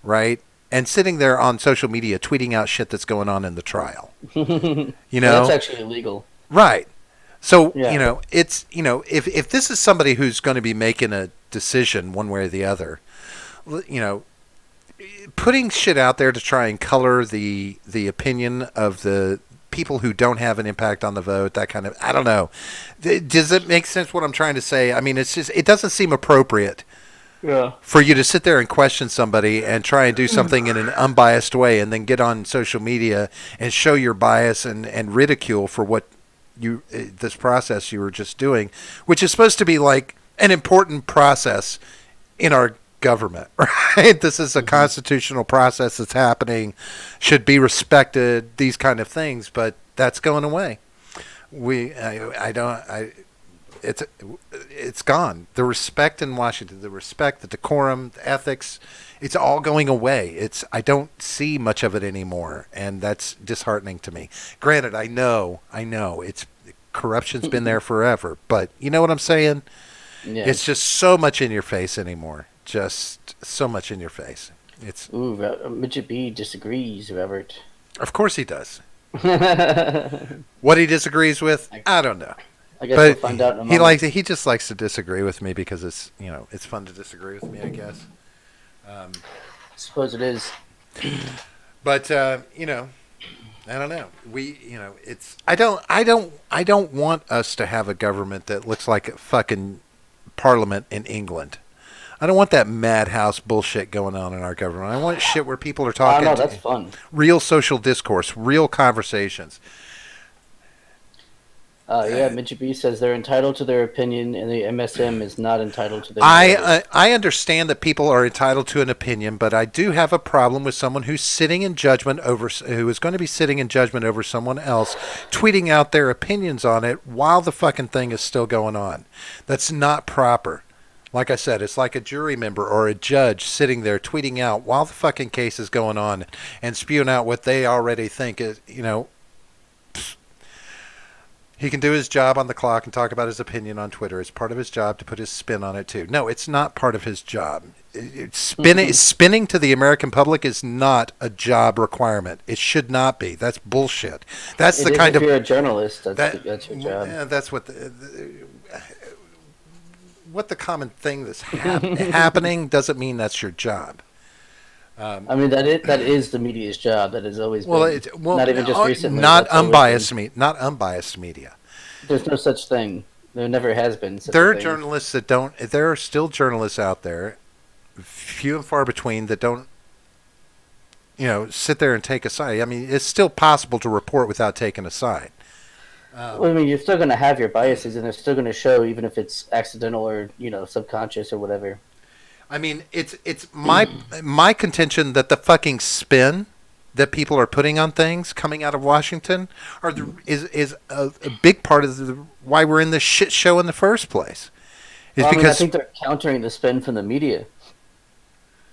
right? And sitting there on social media tweeting out shit that's going on in the trial. That's actually illegal. Right. So, it's, if this is somebody who's going to be making a decision one way or the other, putting shit out there to try and color the opinion of the people who don't have an impact on the vote, that kind of, I don't know. Does it make sense what I'm trying to say? I mean, it's just, it doesn't seem appropriate. Yeah. For you to sit there and question somebody and try and do something in an unbiased way and then get on social media and show your bias and ridicule for what this process you were just doing, which is supposed to be like an important process in our government, right? This is a constitutional process that's happening, should be respected, these kind of things, but that's going away. It's gone. The respect in Washington, the respect, the decorum, the ethics, it's all going away. I don't see much of it anymore, and that's disheartening to me. Granted, I know, corruption's been there forever, but you know what I'm saying? Yeah. It's just so much in your face anymore. Just so much in your face. Midget B disagrees, Robert. Of course he does. What he disagrees with, I don't know. I guess we'll find out in a moment. he just likes to disagree with me because it's it's fun to disagree with me, I guess. I suppose it is. But I don't know. It's I don't want us to have a government that looks like a fucking parliament in England. I don't want that madhouse bullshit going on in our government. I want shit where people are talking. Oh no, that's fun. Real social discourse, real conversations. Yeah, Mitsubishi says they're entitled to their opinion, and the MSM is not entitled to their. I understand that people are entitled to an opinion, but I do have a problem with someone who is going to be sitting in judgment over someone else, tweeting out their opinions on it while the fucking thing is still going on. That's not proper. Like I said, it's like a jury member or a judge sitting there tweeting out while the fucking case is going on and spewing out what they already think is, He can do his job on the clock and talk about his opinion on Twitter. It's part of his job to put his spin on it, too. No, it's not part of his job. Spinning to the American public is not a job requirement. It should not be. That's bullshit. That's the kind of... If you're a journalist, that's your job. Yeah, that's what the common thing that's happening doesn't mean that's your job. I mean, that is the media's job. That has always been. Not even just recently. Not unbiased media. There's no such thing. There never has been. There are journalists that don't. There are still journalists out there, few and far between, that don't. Sit there and take a side. I mean, it's still possible to report without taking a side. Well, I mean, you're still going to have your biases, and they're still going to show, even if it's accidental or subconscious or whatever. I mean, it's my contention that the fucking spin that people are putting on things coming out of Washington is a big part of why we're in this shit show in the first place. I think they're countering the spin from the media.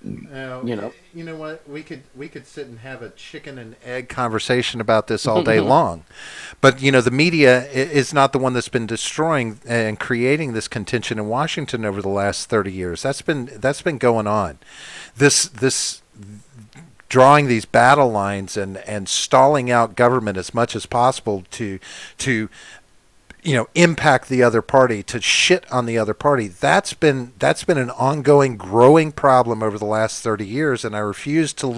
You know what? We could sit and have a chicken and egg conversation about this all day long, but the media is not the one that's been destroying and creating this contention in Washington over the last 30 years. That's been going on. This drawing these battle lines and stalling out government as much as possible to impact the other party, to shit on the other party. That's been an ongoing, growing problem over the last 30 years, and I refuse to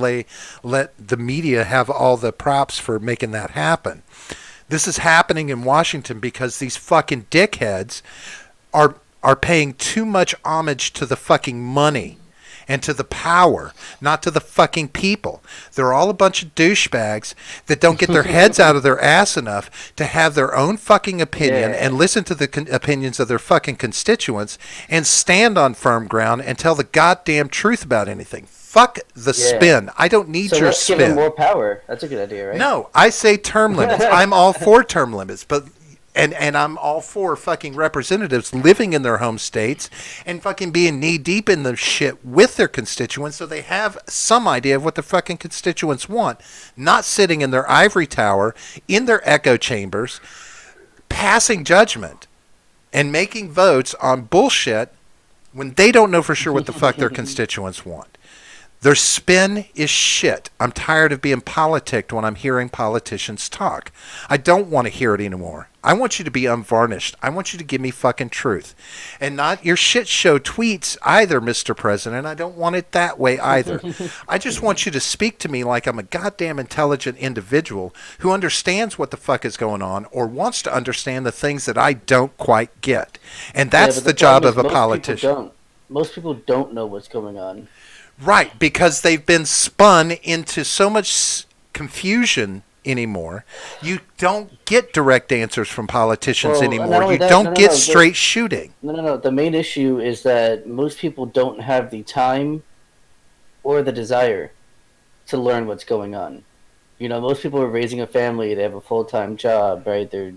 let the media have all the props for making that happen. This is happening in Washington because these fucking dickheads are paying too much homage to the fucking money and to the power, not to the fucking people. They're all a bunch of douchebags that don't get their heads out of their ass enough to have their own fucking opinion and listen to the opinions of their fucking constituents and stand on firm ground and tell the goddamn truth about anything. Fuck the spin. I don't need your let's spin. Give them more power. That's a good idea, right? No, I say term limits. I'm all for term limits, but and I'm all for fucking representatives living in their home states and fucking being knee deep in the shit with their constituents so they have some idea of what the fucking constituents want, not sitting in their ivory tower, in their echo chambers, passing judgment and making votes on bullshit when they don't know for sure what the fuck their constituents want. Their spin is shit. I'm tired of being politicked when I'm hearing politicians talk. I don't want to hear it anymore. I want you to be unvarnished. I want you to give me fucking truth. And not your shit show tweets either, Mr. President. I don't want it that way either. I just want you to speak to me like I'm a goddamn intelligent individual who understands what the fuck is going on or wants to understand the things that I don't quite get. And that's the job of a politician. Most people don't know what's going on. Right, because they've been spun into so much confusion anymore. You don't get direct answers from politicians anymore. You don't get straight shooting. No. The main issue is that most people don't have the time or the desire to learn what's going on. Most people are raising a family. They have a full-time job, right? They're,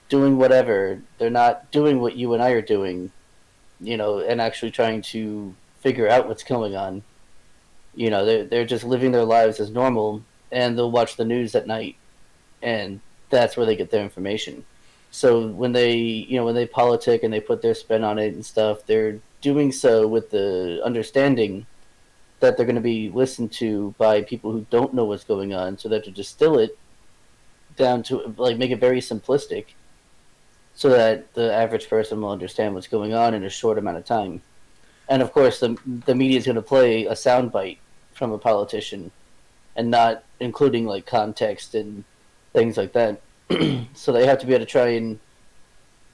doing whatever. They're not doing what you and I are doing, and actually trying to figure out what's going on. They're just living their lives as normal, and they'll watch the news at night, and that's where they get their information. So when they politic and they put their spin on it and stuff, they're doing so with the understanding that they're going to be listened to by people who don't know what's going on, so that to distill it down to, like, make it very simplistic, so that the average person will understand what's going on in a short amount of time. And of course, the media is going to play a soundbite from a politician and not including like context and things like that. So they have to be able to try and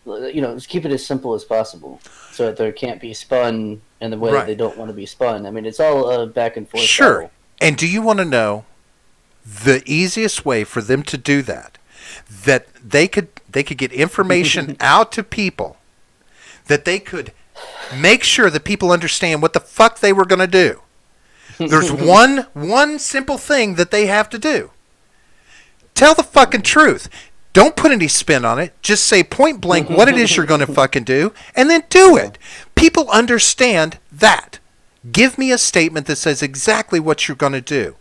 just keep it as simple as possible, so that there can't be spun in the way that they don't want to be spun. I mean, it's all a back and forth. Sure. battle. And do you want to know the easiest way for them to do that? That they could get information out to people, that they could make sure that people understand what the fuck they were going to do. There's one simple thing that they have to do. Tell the fucking truth. Don't put any spin on it. Just say point blank what it is you're going to fucking do, and then do it. People understand that. Give me a statement that says exactly what you're going to do.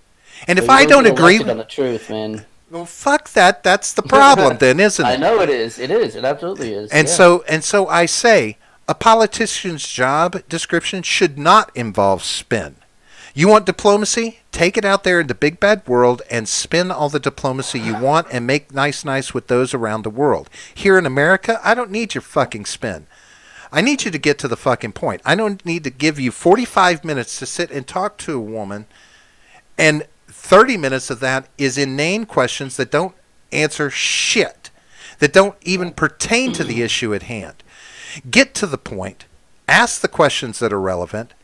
And if I don't agree on the truth, man. Well, fuck that. That's the problem then, isn't it? I know it is. It is. It absolutely is. And so I say a politician's job description should not involve spin. You want diplomacy? Take it out there in the big bad world and spin all the diplomacy you want and make nice with those around the world. Here in America, I don't need your fucking spin. I need you to get to the fucking point. I don't need to give you 45 minutes to sit and talk to a woman, and 30 minutes of that is inane questions that don't answer shit, that don't even pertain to the issue at hand. Get to the point. Ask the questions that are relevant.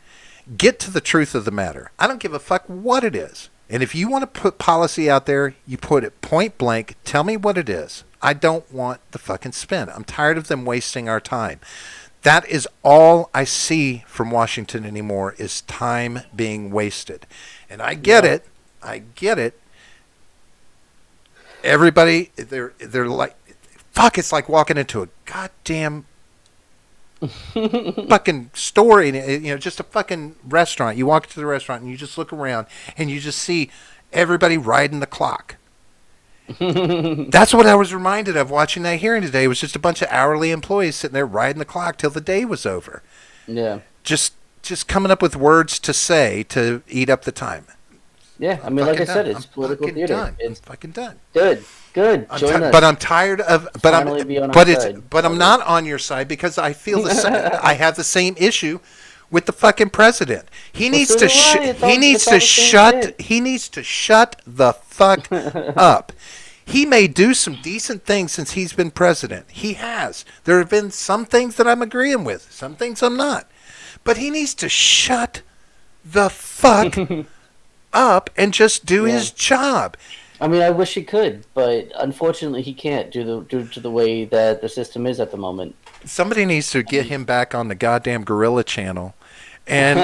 Get to the truth of the matter. I don't give a fuck what it is. And if you want to put policy out there, you put it point blank. Tell me what it is. I don't want the fucking spin. I'm tired of them wasting our time. That is all I see from Washington anymore, is time being wasted. And I get it. I get it. Everybody, they're like, fuck, it's like walking into a goddamn fucking store, just a fucking restaurant. You walk into the restaurant and you just look around and you just see everybody riding the clock. That's what I was reminded of watching that hearing today. It was just a bunch of hourly employees sitting there riding the clock till the day was over. Yeah. Just coming up with words to say to eat up the time. Yeah, I mean, like I said, it's political theater. I'm fucking done. Good. Join us. But I'm tired of. But I'm not on your side because I feel the same. I have the same issue with the fucking president. He needs to. He needs to shut. He needs to shut the fuck up. He may do some decent things since he's been president. He has. There have been some things that I'm agreeing with. Some things I'm not. But he needs to shut the fuck up and just do his job. I mean, I wish he could, but unfortunately he can't due to the way that the system is at the moment. Somebody needs to get him back on the goddamn Gorilla channel and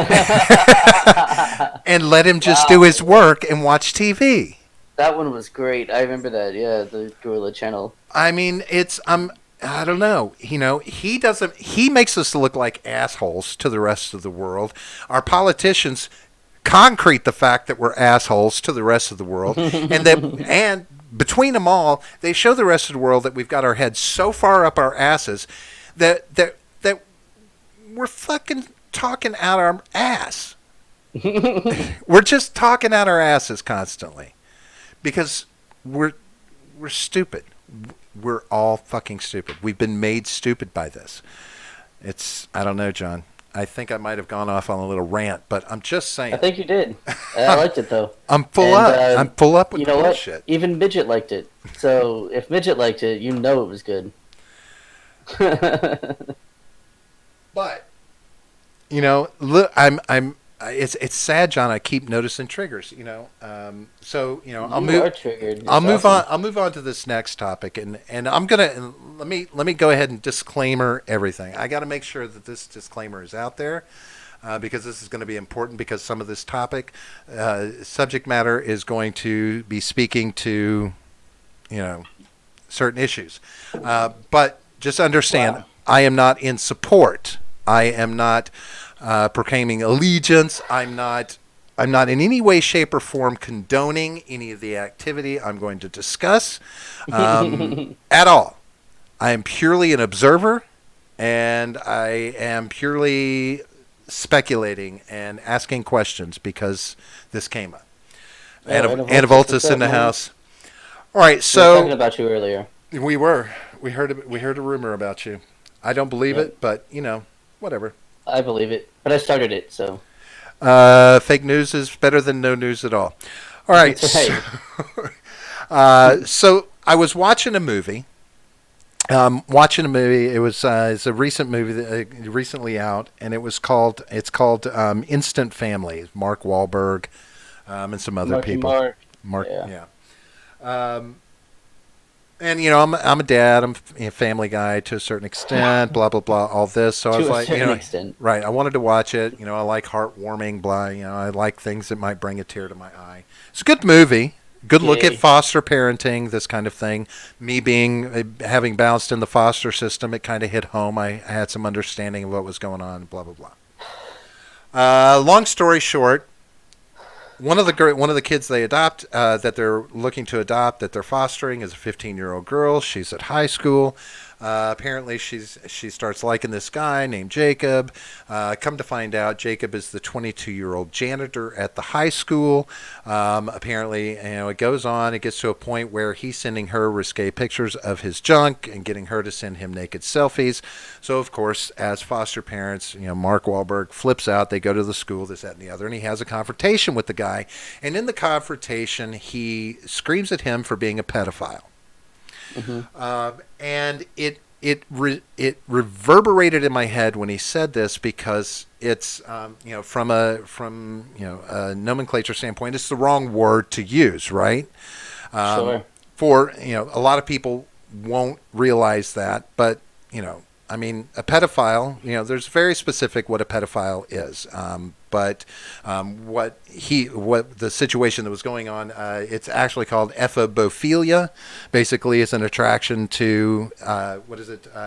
and let him just do his work and watch TV. That one was great. I remember that. Yeah, the Gorilla channel. I mean, it's I don't know. He makes us look like assholes to the rest of the world. Our politicians concrete the fact that we're assholes to the rest of the world, and between them all, they show the rest of the world that we've got our heads so far up our asses that we're fucking talking out our ass. We're just talking out our asses constantly because we're stupid. We're all fucking stupid. We've been made stupid by this. I don't know, John. I think I might have gone off on a little rant, but I'm just saying. I think you did. I liked it though. I'm full up with bullshit. What? Even Midget liked it. So if Midget liked it, you know it was good. But look, it's sad, John. I keep noticing triggers. So I'll move. Are triggered. I'll move on. I'll move on to this next topic, and I'm gonna let me go ahead and disclaimer everything. I got to make sure that this disclaimer is out there because this is going to be important. Because some of this topic, subject matter, is going to be speaking to, certain issues. But just understand, I am not in support. I am not proclaiming allegiance. I'm not in any way, shape, or form condoning any of the activity I'm going to discuss at all. I am purely an observer, and I am purely speculating and asking questions because this came up. Anavoltus in the house. All right, so we were talking about you earlier. We were. We heard a rumor about you. I don't believe Yep. it, but whatever. I believe it, but I started it, so Fake news is better than no news at all. All right. that's right. So I was watching a movie. It was it's a recent movie that recently out, and it's called Instant Family. Mark Wahlberg and some other Marky people. Mark. Mark, Yeah. yeah. And I'm a dad. I'm a family guy to a certain extent. Blah blah blah. All this. So I was To a like, certain extent. right. I wanted to watch it. I like heartwarming. Blah. I like things that might bring a tear to my eye. It's a good movie. Good look at Yay. foster parenting. This kind of thing. Me having bounced in the foster system, it kind of hit home. I had some understanding of what was going on. Blah blah blah. Long story short. One of the kids they adopt that they're looking to adopt that they're fostering is a 15-year-old girl. She's at high school. Apparently, she starts liking this guy named Jacob. Come to find out, Jacob is the 22-year-old janitor at the high school. Apparently, it goes on. It gets to a point where he's sending her risque pictures of his junk and getting her to send him naked selfies. So, of course, as foster parents, Mark Wahlberg flips out. They go to the school, this, that, and the other, and he has a confrontation with the guy. And in the confrontation, he screams at him for being a pedophile. And it reverberated in my head when he said this because it's from a nomenclature standpoint, it's the wrong word to use, right? Sure. For a lot of people won't realize that, but a pedophile, there's very specific what a pedophile is. But what the situation that was going on, it's actually called ephebophilia. Basically, it's an attraction to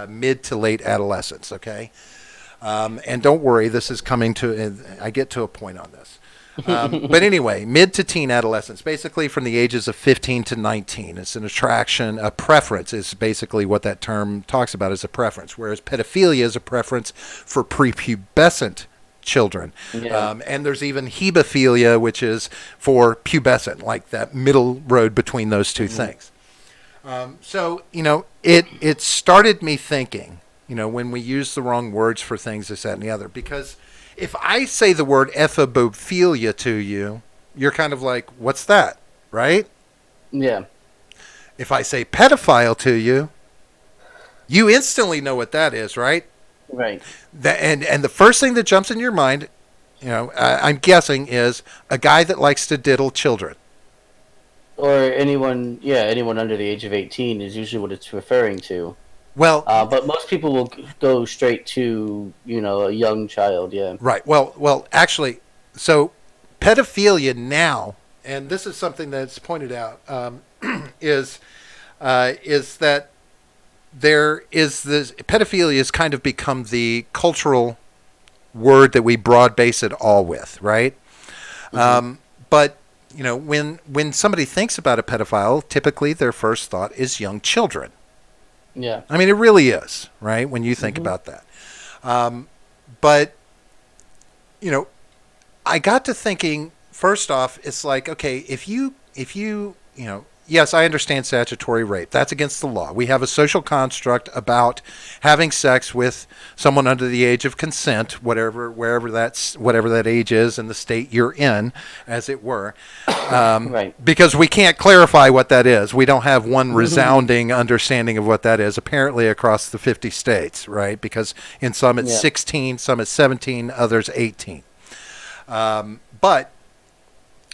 mid to late adolescence. Okay, and don't worry, this is coming to. I get to a point on this. But anyway, mid to teen adolescence, basically from the ages of 15 to 19. It's an attraction, a preference is basically what that term talks about, is a preference, whereas pedophilia is a preference for prepubescent children. Yeah. And there's even hebephilia, which is for pubescent, like that middle road between those two things. So, it started me thinking, when we use the wrong words for things, this, that, and the other, because if I say the word ephebophilia to you, you're kind of like, what's that? Right? Yeah. If I say pedophile to you, you instantly know what that is, right? Right. And the first thing that jumps in your mind, I'm guessing, is a guy that likes to diddle children. Or anyone under the age of 18 is usually what it's referring to. Well, but most people will go straight to, a young child, yeah. right. Well, actually, so pedophilia now, and this is something that's pointed out, is that there is this pedophilia has kind of become the cultural word that we broad base it all with, right? But when somebody thinks about a pedophile, typically their first thought is young children. Yeah. I mean, it really is, right? When you think about that. But I got to thinking, first off, it's like, okay, if you yes, I understand statutory rape. That's against the law. We have a social construct about having sex with someone under the age of consent, wherever that age is in the state you're in, as it were. Right. Because we can't clarify what that is. We don't have one resounding understanding of what that is, apparently across the 50 states, right? Because in some it's 16, some it's 17, others 18. But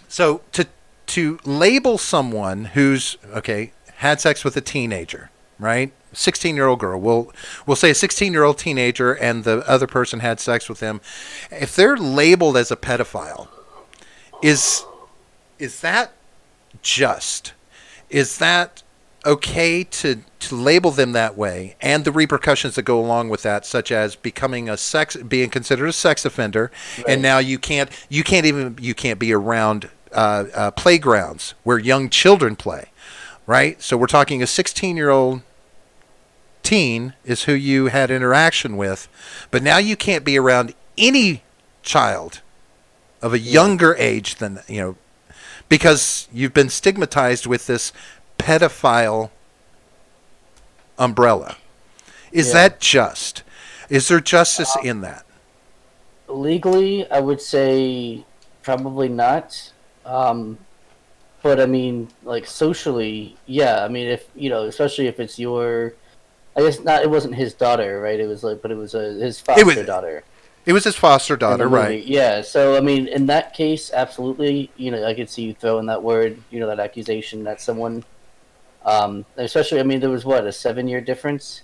so to label someone who's had sex with a teenager, right? 16-year-old girl. We'll say a 16-year-old teenager and the other person had sex with him. If they're labeled as a pedophile, is that just? Is that okay to label them that way, and the repercussions that go along with that, such as being considered a sex offender, right. And now you can't be around playgrounds where young children play, right? So we're talking a 16-year-old teen is who you had interaction with, but now you can't be around any child of a younger age than, because you've been stigmatized with this pedophile umbrella. Is that just? Is there justice in that? Legally, I would say probably not. But I mean, like socially, yeah. I mean, if especially if it's your, I guess not. It wasn't his daughter, right? It was like, but it was his It was. foster daughter It was his foster in the daughter, movie. right? Yeah. So I mean, in that case, absolutely. I could see you throwing that word, that accusation at someone. Especially, I mean, there was what, a 7-year difference.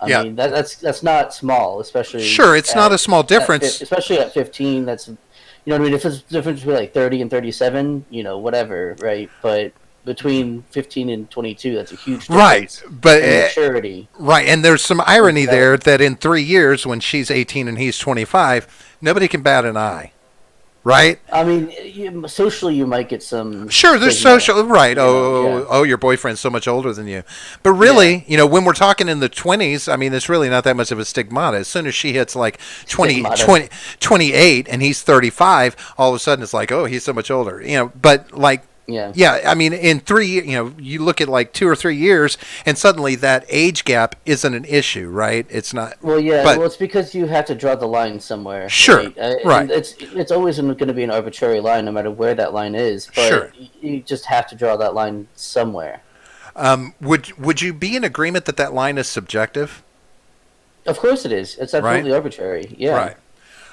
I Yeah. mean, that's not small, especially Sure, it's not a small difference. especially at 15. That's what I mean. If it's the difference between like 30 and 37, whatever, right? But between 15 and 22, that's a huge difference. Right, but in maturity. Right, and there's some irony there that in 3 years, when she's 18 and he's 25, nobody can bat an eye. Right? I mean, socially, you might get some. Sure, there's stigma, social. Right. yeah. Oh, your boyfriend's so much older than you. But really, when we're talking in the 20s, I mean, it's really not that much of a stigmata. As soon as she hits like 28 and he's 35, all of a sudden it's like, oh, he's so much older. But like, yeah, I mean, in 3 years, you look at like 2 or 3 years, and suddenly that age gap isn't an issue, right? It's not. Well, yeah, but, well, it's because you have to draw the line somewhere. Sure, right. It's always going to be an arbitrary line, no matter where that line is. But sure. You just have to draw that line somewhere. Would you be in agreement that that line is subjective? Of course it is. It's absolutely arbitrary. Yeah. Right.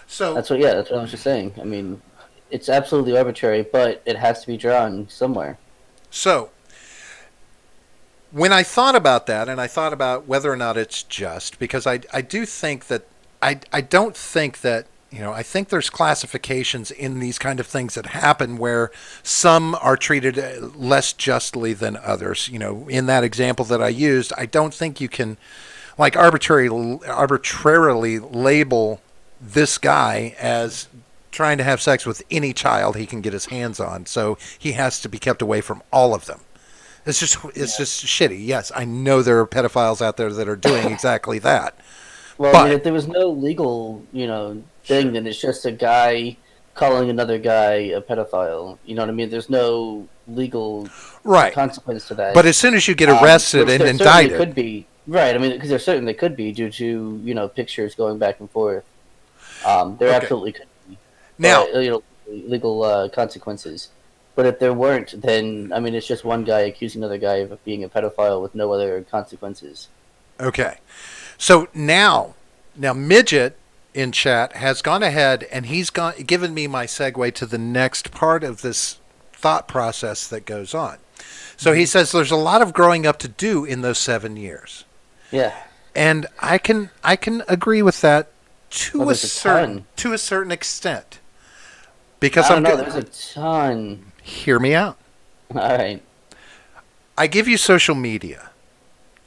So that's what I was just saying. I mean, it's absolutely arbitrary, but it has to be drawn somewhere. So, when I thought about that, and I thought about whether or not it's just, because I do think that, I don't think that, I think there's classifications in these kind of things that happen where some are treated less justly than others. In that example that I used, I don't think you can, like, arbitrarily label this guy as trying to have sex with any child he can get his hands on, so he has to be kept away from all of them. It's just shitty. Yes, I know there are pedophiles out there that are doing exactly that. Well, I mean, if there was no legal, thing, then it's just a guy calling another guy a pedophile. You know what I mean? There's no legal consequence to that. But as soon as you get arrested and indicted, could be right. I mean, because there certainly could be due to pictures going back and forth. There absolutely could be. Now, legal consequences. But if there weren't, then I mean, it's just one guy accusing another guy of being a pedophile with no other consequences. Okay, so now Midget in chat has gone ahead and he's given me my segue to the next part of this thought process that goes on. So he says there's a lot of growing up to do in those 7 years. Yeah, and I can agree with that to a certain extent. Because I don't know, there's a ton. Hear me out. All right. I give you social media.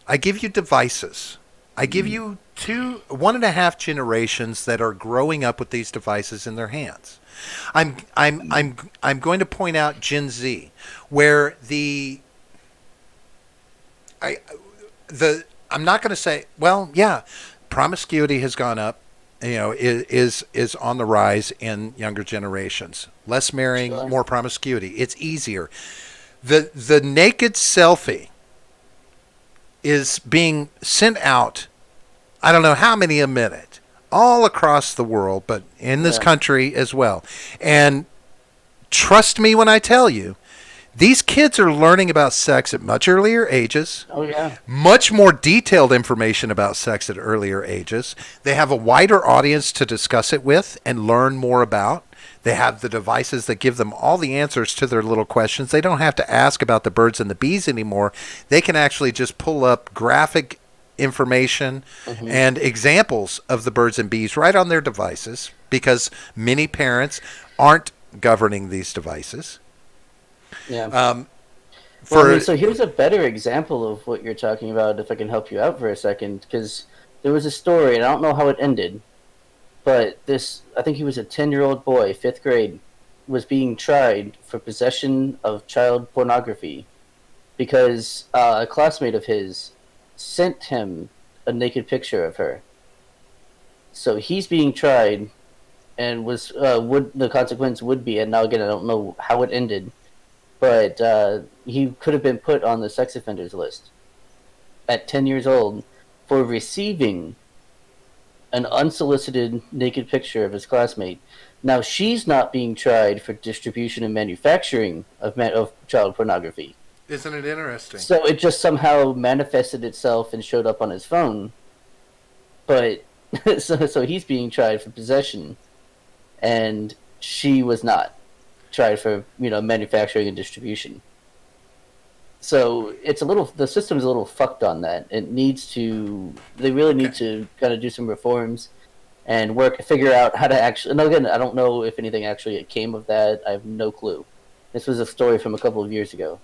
I give you devices. I give you 1.5 generations that are growing up with these devices in their hands. I'm going to point out Gen Z, where I'm not going to say, well, yeah, promiscuity has gone up. Is on the rise in younger generations. Less marrying, more promiscuity. It's easier. The naked selfie is being sent out, I don't know how many a minute, all across the world, but in this country as well. And trust me when I tell you, these kids are learning about sex at much earlier ages. Oh, yeah. Much more detailed information about sex at earlier ages. They have a wider audience to discuss it with and learn more about. They have the devices that give them all the answers to their little questions. They don't have to ask about the birds and the bees anymore. They can actually just pull up graphic information and examples of the birds and bees right on their devices, because many parents aren't governing these devices. Yeah. So here's a better example of what you're talking about, if I can help you out for a second, because there was a story, and I don't know how it ended, but I think he was a 10-year-old boy, 5th grade, was being tried for possession of child pornography because a classmate of his sent him a naked picture of her. So he's being tried, and the consequence would be, and now again I don't know how it ended, but he could have been put on the sex offenders list at 10 years old for receiving an unsolicited naked picture of his classmate. Now she's not being tried for distribution and manufacturing of child pornography. Isn't it interesting? So it just somehow manifested itself and showed up on his phone. But so he's being tried for possession, and she was not tried for manufacturing and distribution. So it's the system's a little fucked on that. They really need to kind of do some reforms and figure out how to actually. And again, I don't know if anything actually came of that. I have no clue. This was a story from a couple of years ago,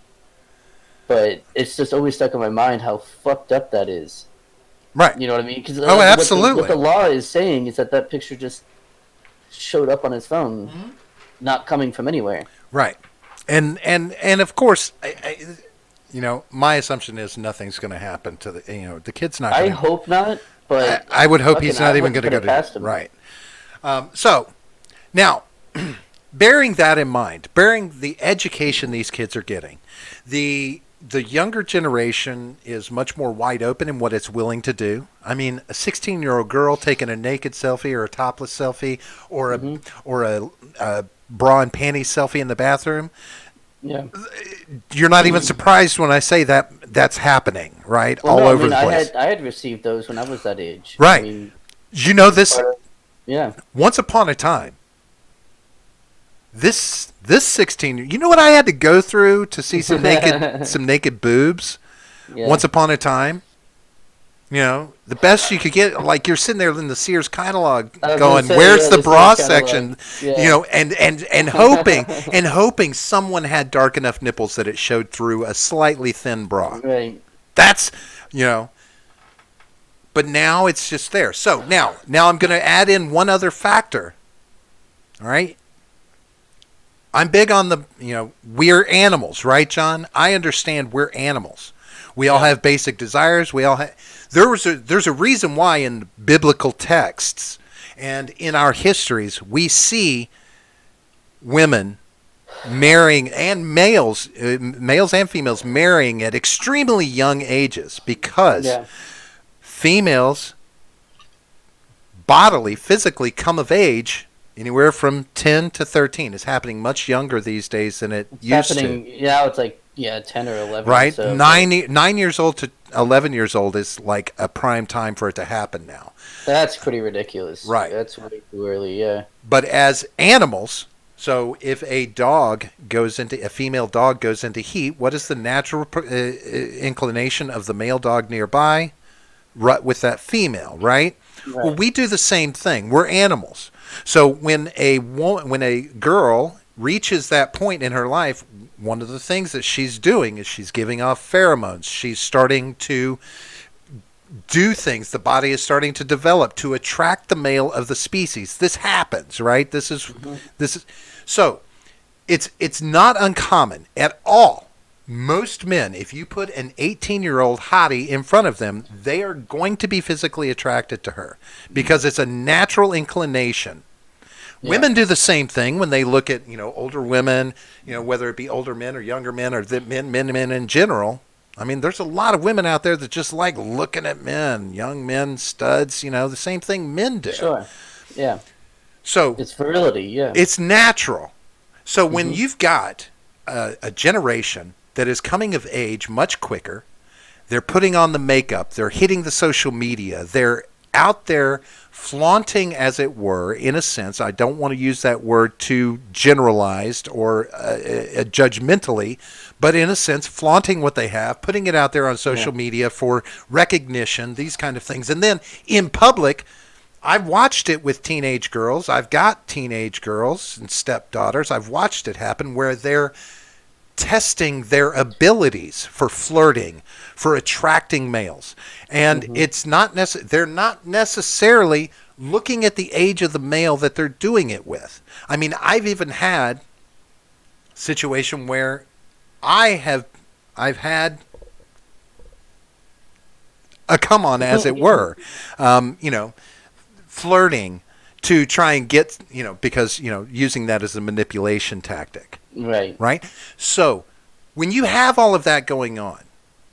but it's just always stuck in my mind how fucked up that is. Right. You know what I mean? Cause, absolutely. What the law is saying is that picture just showed up on his phone, not coming from anywhere. Right. And of course, my assumption is nothing's going to happen to the kid's not. I hope not, but I would hope he's not even going to go to right. So now, bearing that in mind, bearing the education these kids are getting, the younger generation is much more wide open in what it's willing to do. I mean, a 16-year-old girl taking a naked selfie or a topless selfie or a bra and panties selfie in the bathroom. Yeah. You're not even surprised when I say that's happening, right? Well, all over the place. I had received those when I was that age. Right. I mean, this? Yeah. Once upon a time, this 16, you know what I had to go through to see some naked boobs? Yeah. Once upon a time. The best you could get, like you're sitting there in the Sears catalog going, where's the bra section? Yeah. And hoping someone had dark enough nipples that it showed through a slightly thin bra. Right. That's, but now it's just there. So now I'm going to add in one other factor. All right. I'm big on we're animals, right, John? I understand we're animals. We all have basic desires. There's a reason why in biblical texts and in our histories we see women marrying and males and females marrying at extremely young ages because females physically come of age anywhere from 10 to 13. It's happening much younger these days than it used to. Now it's like 10 or 11. Right. So. 9 years old to 11 years old is like a prime time for it to happen now. That's pretty ridiculous. Right. That's way too early, yeah. But as animals, so if a female dog goes into heat, what is the natural inclination of the male dog nearby? Right, with that female, right? Well, we do the same thing. We're animals. So when a girl reaches that point in her life, one of the things that she's doing is she's giving off pheromones. She's starting to do things. The body is starting to develop to attract the male of the species. This happens, right? This is so it's not uncommon at all. Most men, if you put an 18-year-old hottie in front of them, they are going to be physically attracted to her because it's a natural inclination. Yeah. Women do the same thing when they look at, older women, whether it be older men or younger men or men in general. I mean, there's a lot of women out there that just like looking at men, young men, studs, the same thing men do. Sure. Yeah. So it's virility, yeah. It's natural. So when you've got a generation that is coming of age much quicker, they're putting on the makeup, they're hitting the social media, they're out there flaunting, as it were, in a sense. I don't want to use that word too generalized or judgmentally, but in a sense, flaunting what they have, putting it out there on social media for recognition, these kind of things. And then in public, I've watched it with teenage girls. I've got teenage girls and stepdaughters. I've watched it happen where they're testing their abilities for flirting, for attracting males. And it's not they're not necessarily looking at the age of the male that they're doing it with. I mean, I've even had a situation where I've had a come on, as it were, flirting to try and get, because, using that as a manipulation tactic. Right. Right? So when you have all of that going on,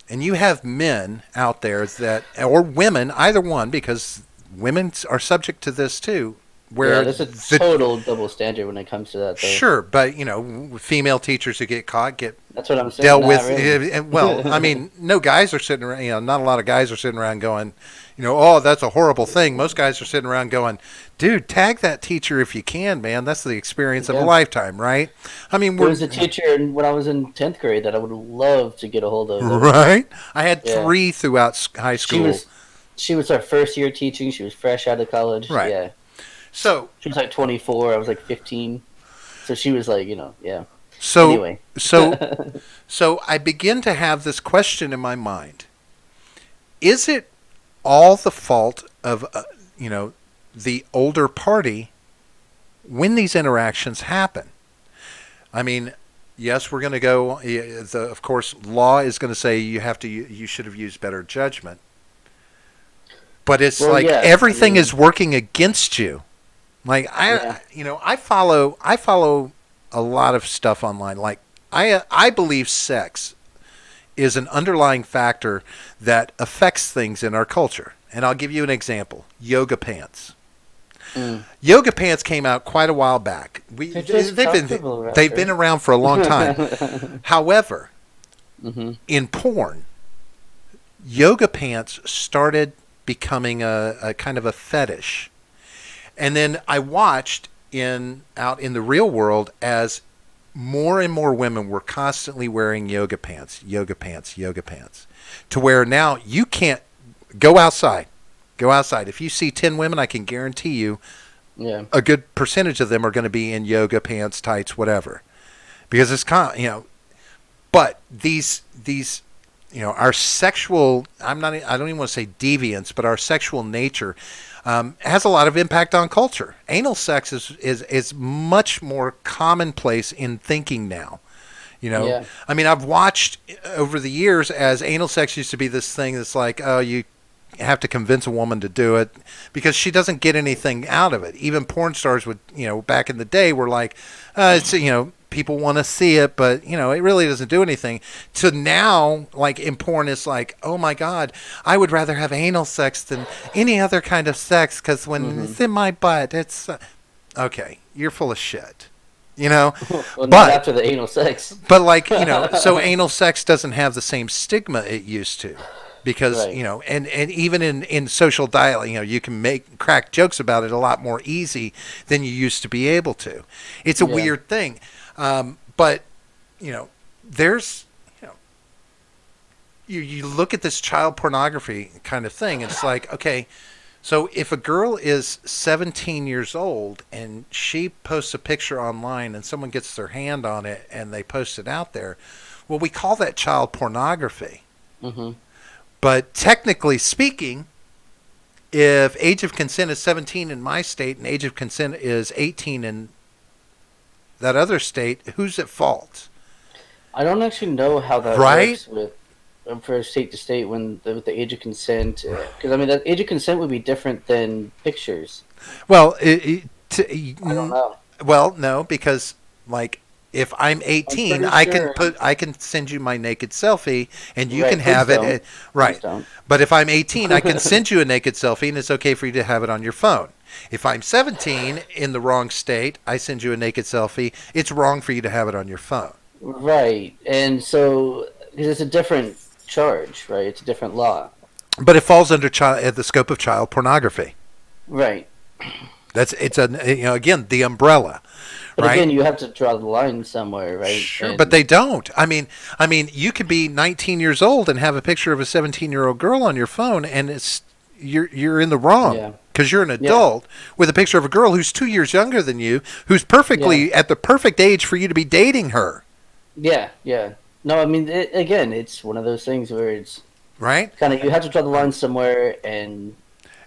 and you have men out there that, or women, either one, because women are subject to this too, Yeah, where there's a total double standard when it comes to that, though. sure, but female teachers who get caught get That's what I'm saying. dealt Not with. really. Well, I mean, no guys are sitting around. Not a lot of guys are sitting around going, oh, that's a horrible thing. Most guys are sitting around going, dude, tag that teacher if you can, man. That's the experience of a Yeah. lifetime, right? I mean, There was a teacher when I was in 10th grade that I would love to get a hold of. right. I had Yeah. 3 throughout high school. She was our first year teaching. She was fresh out of college. Right. Yeah. So She was like 24. I was like 15. So she was like, yeah. so Anyway. so I begin to have this question in my mind: is it all the fault of the older party when these interactions happen? I mean, yes, we're going to go. Of course, law is going to say you should have used better judgment. But it's everything is working against you. Like I follow a lot of stuff online. Like I believe sex is an underlying factor that affects things in our culture. And I'll give you an example: yoga pants. Yoga pants came out quite a while back. They've been around for a long time. However, in porn, yoga pants started becoming a kind of a fetish. And then I watched out in the real world as more and more women were constantly wearing yoga pants, to where now you can't go outside. If you see 10 women, I can guarantee you a good percentage of them are going to be in yoga pants, tights, whatever. Because it's but these our sexual, I don't even want to say deviance, but our sexual nature has a lot of impact on culture. Anal sex is much more commonplace in thinking now. I mean, I've watched over the years as anal sex used to be this thing that's like, oh, you have to convince a woman to do it because she doesn't get anything out of it. Even porn stars would, back in the day were like, it's, people want to see it, but it really doesn't do anything. So now, like in porn, it's like, oh my God, I would rather have anal sex than any other kind of sex because when it's in my butt, it's okay. You're full of shit, Well, but not after the anal sex. But so anal sex doesn't have the same stigma it used to. Because and even in social dialogue, you can crack jokes about it a lot more easy than you used to be able to. It's a weird thing, but there's you look at this child pornography kind of thing, and it's like, okay, so if a girl is 17 years old and she posts a picture online and someone gets their hand on it and they post it out there, well, we call that child pornography. Mm-hmm. But technically speaking, if age of consent is 17 in my state and age of consent is 18 in that other state, who's at fault? I don't actually know how that works for state to state with the age of consent. Because, I mean, that age of consent would be different than pictures. Well, I don't know. Well, no, because, like, if I'm 18, I can send you my naked selfie and you can have it. Right. But if I'm 18, I can send you a naked selfie and it's okay for you to have it on your phone. If I'm 17 in the wrong state, I send you a naked selfie. It's wrong for you to have it on your phone. Right. And so because it's a different charge, right? It's a different law. But it falls under the scope of child pornography. Right. Again, the umbrella. But right? Again, you have to draw the line somewhere, right? Sure, but they don't. I mean, you could be 19 years old and have a picture of a 17-year-old girl on your phone, and you're in the wrong because you're an adult with a picture of a girl who's 2 years younger than you, who's perfectly at the perfect age for you to be dating her. Yeah. No, I mean, again, it's one of those things where it's right. Kind of you have to draw the line somewhere, and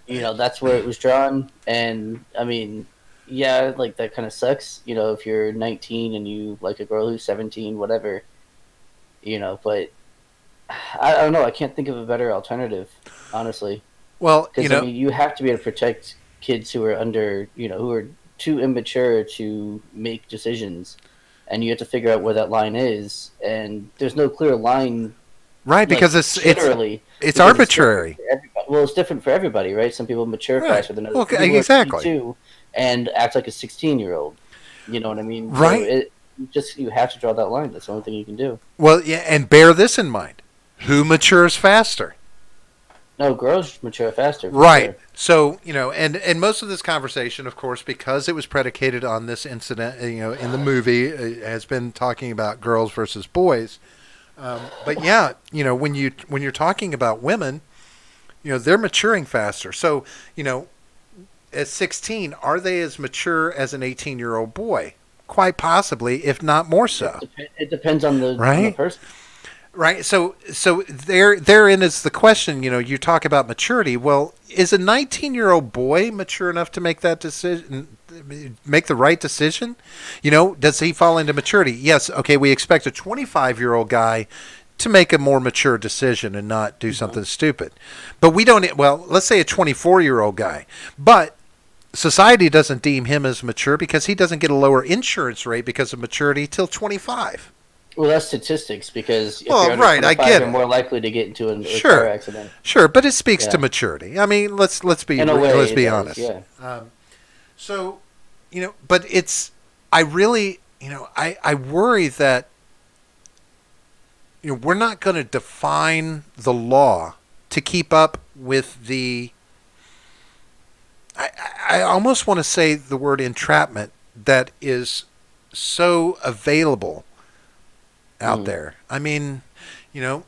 that's where it was drawn, and I mean. Yeah, like that kind of sucks, if you're 19 and you like a girl who's 17, whatever, but I don't know. I can't think of a better alternative, honestly. Well, because I mean, you have to be able to protect kids who are under, who are too immature to make decisions, and you have to figure out where that line is. And there's no clear line Right, because it's literally it's because arbitrary. It's different for everybody. Well, it's different for everybody, right? Some people mature Right. faster than others. Well, Some people exactly. are 22 and act like a 16-year-old. You know what I mean? Right. So you have to draw that line. That's the only thing you can do. Well, yeah, and bear this in mind: who matures faster? No, girls mature faster. Right. Sure. So, and most of this conversation, of course, because it was predicated on this incident, in the movie, has been talking about girls versus boys. But yeah, when you're talking about women, they're maturing faster. So, at 16, are they as mature as an 18-year-old boy? Quite possibly, if not more so. It depends on the person. Right. So therein is the question. You talk about maturity. Well, is a 19-year-old boy mature enough to make that decision, make the right decision? Does he fall into maturity? Yes. Okay. We expect a 25-year-old guy to make a more mature decision and not do something stupid. But we don't. Well, let's say a 24-year-old guy, but society doesn't deem him as mature because he doesn't get a lower insurance rate because of maturity till 25. Well, that's statistics because if Well, you're under right, I 25, get you're it. more likely to get into a Sure. car accident. Sure, but it speaks to Yeah. maturity. I mean, let's be In a way, let's it be does, honest. yeah. So, but I really, I worry that we're not going to define the law to keep up with the. I almost want to say the word entrapment that is so available out there. I mean, the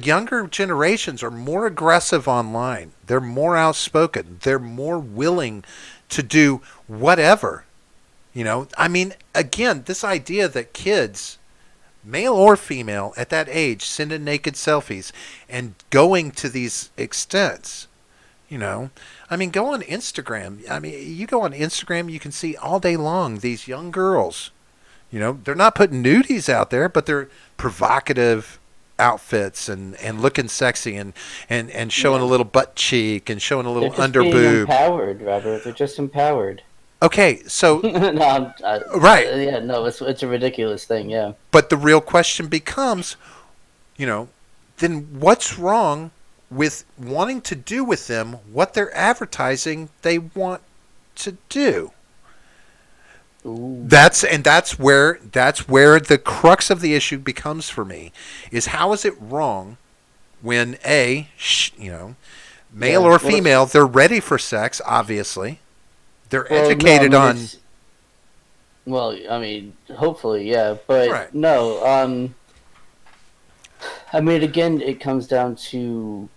younger generations are more aggressive online. They're more outspoken. They're more willing to do whatever. I mean, again, this idea that kids, male or female, at that age, send in naked selfies and going to these extents. I mean, go on Instagram. I mean, you go on Instagram, you can see all day long these young girls. They're not putting nudies out there, but they're provocative outfits and looking sexy and showing a little butt cheek and showing a little under being boob. Empowered, Robert. They're just empowered. Okay, so No, right. Yeah, no, it's a ridiculous thing. Yeah. But the real question becomes, then what's wrong with wanting to do with them what they're advertising they want to do? Ooh. That's where the crux of the issue becomes for me, is how is it wrong when male or female, they're ready for sex, obviously. They're educated on. Well, I mean, hopefully, yeah, but Right. no. I mean, again, it comes down to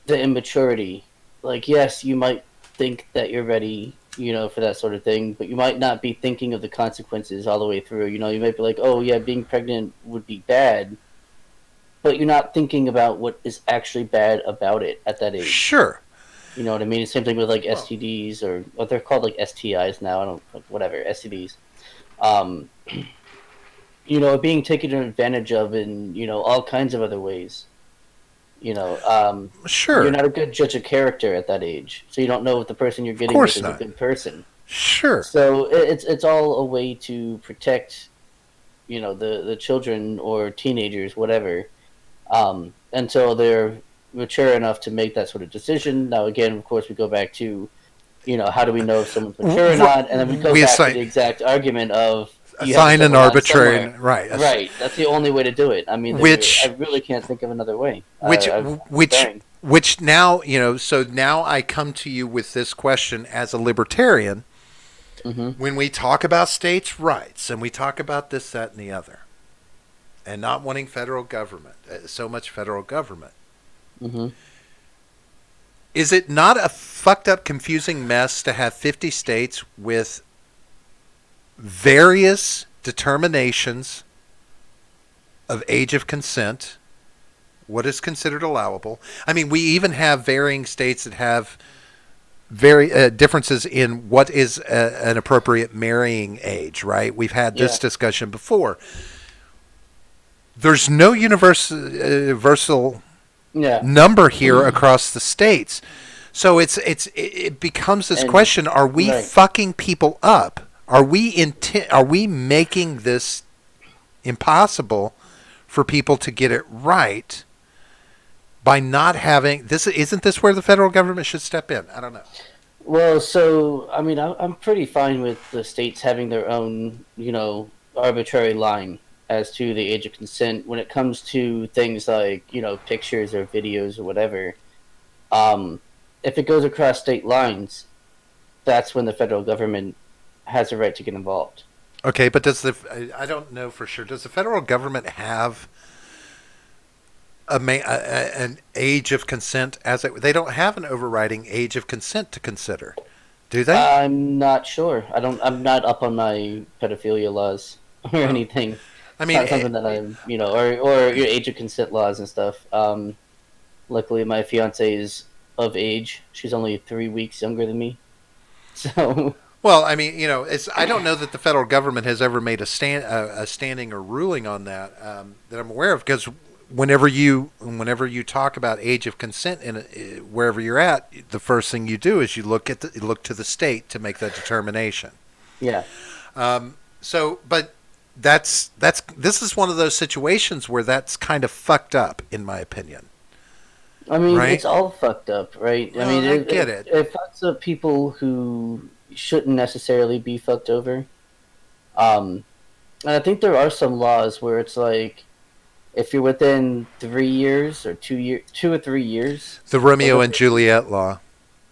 the immaturity. Like, yes, you might think that you're ready, for that sort of thing, but you might not be thinking of the consequences all the way through. You might be like, oh, yeah, being pregnant would be bad, but you're not thinking about what is actually bad about it at that age. Sure. You know what I mean? Same thing with, like, STDs, or what they're called, like, STIs now. Whatever, STDs. Being taken advantage of in, all kinds of other ways. Sure. You're not a good judge of character at that age, so you don't know if the person you're getting with is a good person. Sure. So it's all a way to protect, the children or teenagers, whatever, until they're mature enough to make that sort of decision. Now, again, of course, we go back to, how do we know if someone's mature or not, and then we go back to the exact argument of assign an arbitrary right. Right. That's the only way to do it. I mean, I really can't think of another way. Which now, so now I come to you with this question as a libertarian. Mm-hmm. When we talk about states' rights and we talk about this, that, and the other, and not wanting federal government, so much federal government, mm-hmm. Is it not a fucked up, confusing mess to have 50 states with various determinations of age of consent, what is considered allowable? I mean, we even have varying states that have very differences in what is an appropriate marrying age, right? We've had this discussion before. There's no universal number here across the states. So it becomes this question, are we fucking people up? Are we making this impossible for people to get it right by not having this? Isn't this where the federal government should step in? I don't know. Well, so I mean, I'm pretty fine with the states having their own, arbitrary line as to the age of consent when it comes to things like, pictures or videos or whatever. If it goes across state lines, that's when the federal government has a right to get involved. Okay, but I don't know for sure. Does the federal government have an age of consent they don't have an overriding age of consent to consider, do they? I'm not sure. I'm not up on my pedophilia laws or anything. I mean, it's not something that I'm, or your age of consent laws and stuff. Luckily, my fiance is of age. She's only 3 weeks younger than me. So. Well, I mean, I don't know that the federal government has ever made a standing or ruling on that that I'm aware of, because whenever you talk about age of consent wherever you're at, the first thing you do is you look to the state to make that determination. Yeah. But this is one of those situations where that's kind of fucked up, in my opinion. I mean, right? It's all fucked up, right? Well, I mean, I get it. It fucks up people who shouldn't necessarily be fucked over. And I think there are some laws where it's like, if you're within 3 years or 2 or 3 years, the Romeo and Juliet law.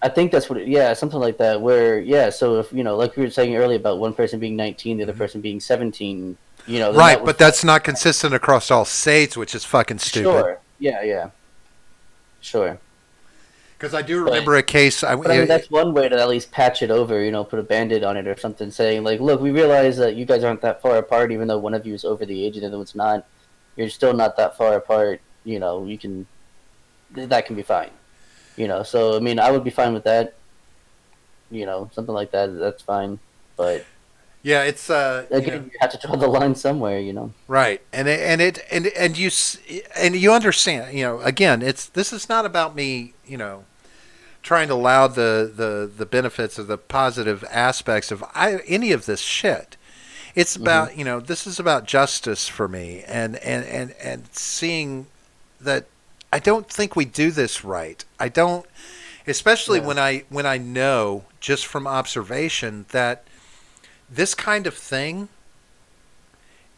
I think that's what something like that. Where so if like we were saying earlier about one person being 19, the other person being 17, right? But that's not consistent across all states, which is fucking stupid. Sure. Yeah. Sure. Because I do remember a case. I mean, that's one way to at least patch it over. Put a Band-Aid on it or something, saying like, "Look, we realize that you guys aren't that far apart, even though one of you is over the age and the other one's not. You're still not that far apart. You can, that can be fine. So I mean, I would be fine with that. Something like that. That's fine. But yeah, it's again, you have to draw the line somewhere. Right, and you understand. Again, this is not about me. Trying to laud the benefits of the positive aspects of any of this shit. It's about this is about justice for me, and seeing that I don't think we do this right. I don't, especially when I know just from observation that this kind of thing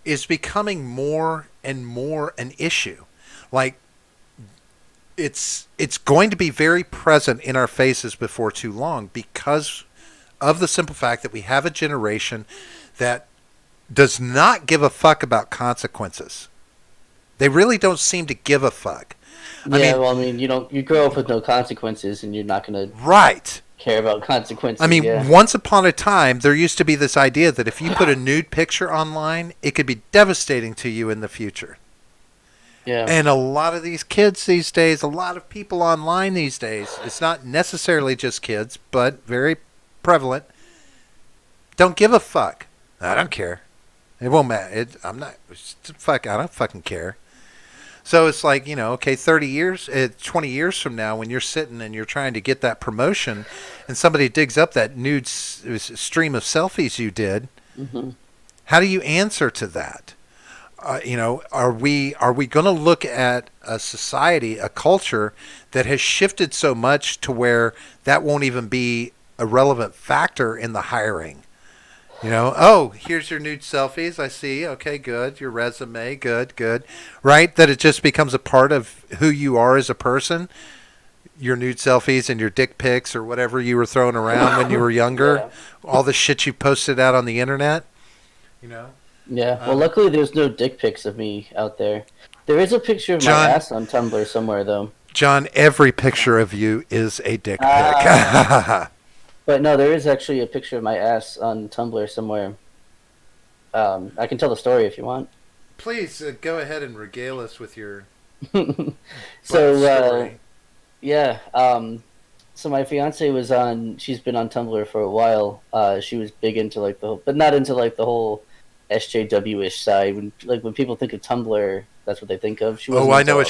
is becoming more and more an issue. Like it's going to be very present in our faces before too long, because of the simple fact that we have a generation that does not give a fuck about consequences. They really don't seem to give a fuck. You grow up with no consequences, and you're not going to care about consequences. I mean, once upon a time, there used to be this idea that if you put a nude picture online, it could be devastating to you in the future. Yeah. And a lot of these kids these days, a lot of people online these days, it's not necessarily just kids, but very prevalent, don't give a fuck. I don't care. It won't matter. I don't fucking care. So it's like, 30 years, 20 years from now, when you're sitting and you're trying to get that promotion and somebody digs up that nude stream of selfies you did, how do you answer to that? Are we going to look at a society, a culture that has shifted so much to where that won't even be a relevant factor in the hiring? Here's your nude selfies. I see. Okay, good. Your resume. Good. Right? That it just becomes a part of who you are as a person. Your nude selfies and your dick pics or whatever you were throwing around when you were younger. Yeah. All the shit you posted out on the internet. Yeah. Well, luckily there's no dick pics of me out there. There is a picture of my ass on Tumblr somewhere, though. John, every picture of you is a dick pic. But no, there is actually a picture of my ass on Tumblr somewhere. I can tell the story if you want. Please go ahead and regale us with your story. So my fiance she's been on Tumblr for a while. She was big into but not into the whole SJW-ish side. When people think of Tumblr, that's what they think of. I know what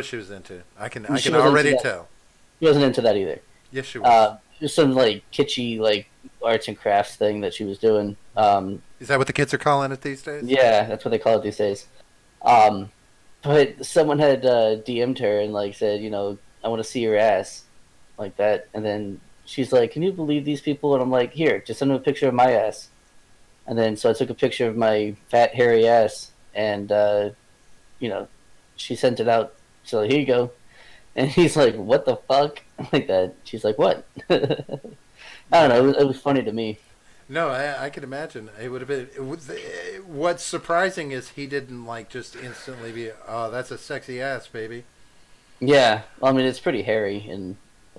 she was into. I can already tell. She wasn't into that either. Yes, she was. Just some kitschy arts and crafts thing that she was doing. Is that what the kids are calling it these days? Yeah, that's what they call it these days. But someone had DM'd her and like said, I want to see your ass, like that. And then she's like, "Can you believe these people?" And I'm like, "Here, just send them a picture of my ass." And then so I took a picture of my fat hairy ass, and you know, she sent it out. So here you go. And he's like, "What the fuck?" Like that. She's like, "What?" I don't know. It was funny to me. No, I can imagine. It would have been. What's surprising is he didn't like just instantly be, "Oh, that's a sexy ass, baby." Yeah, well, I mean, it's pretty hairy and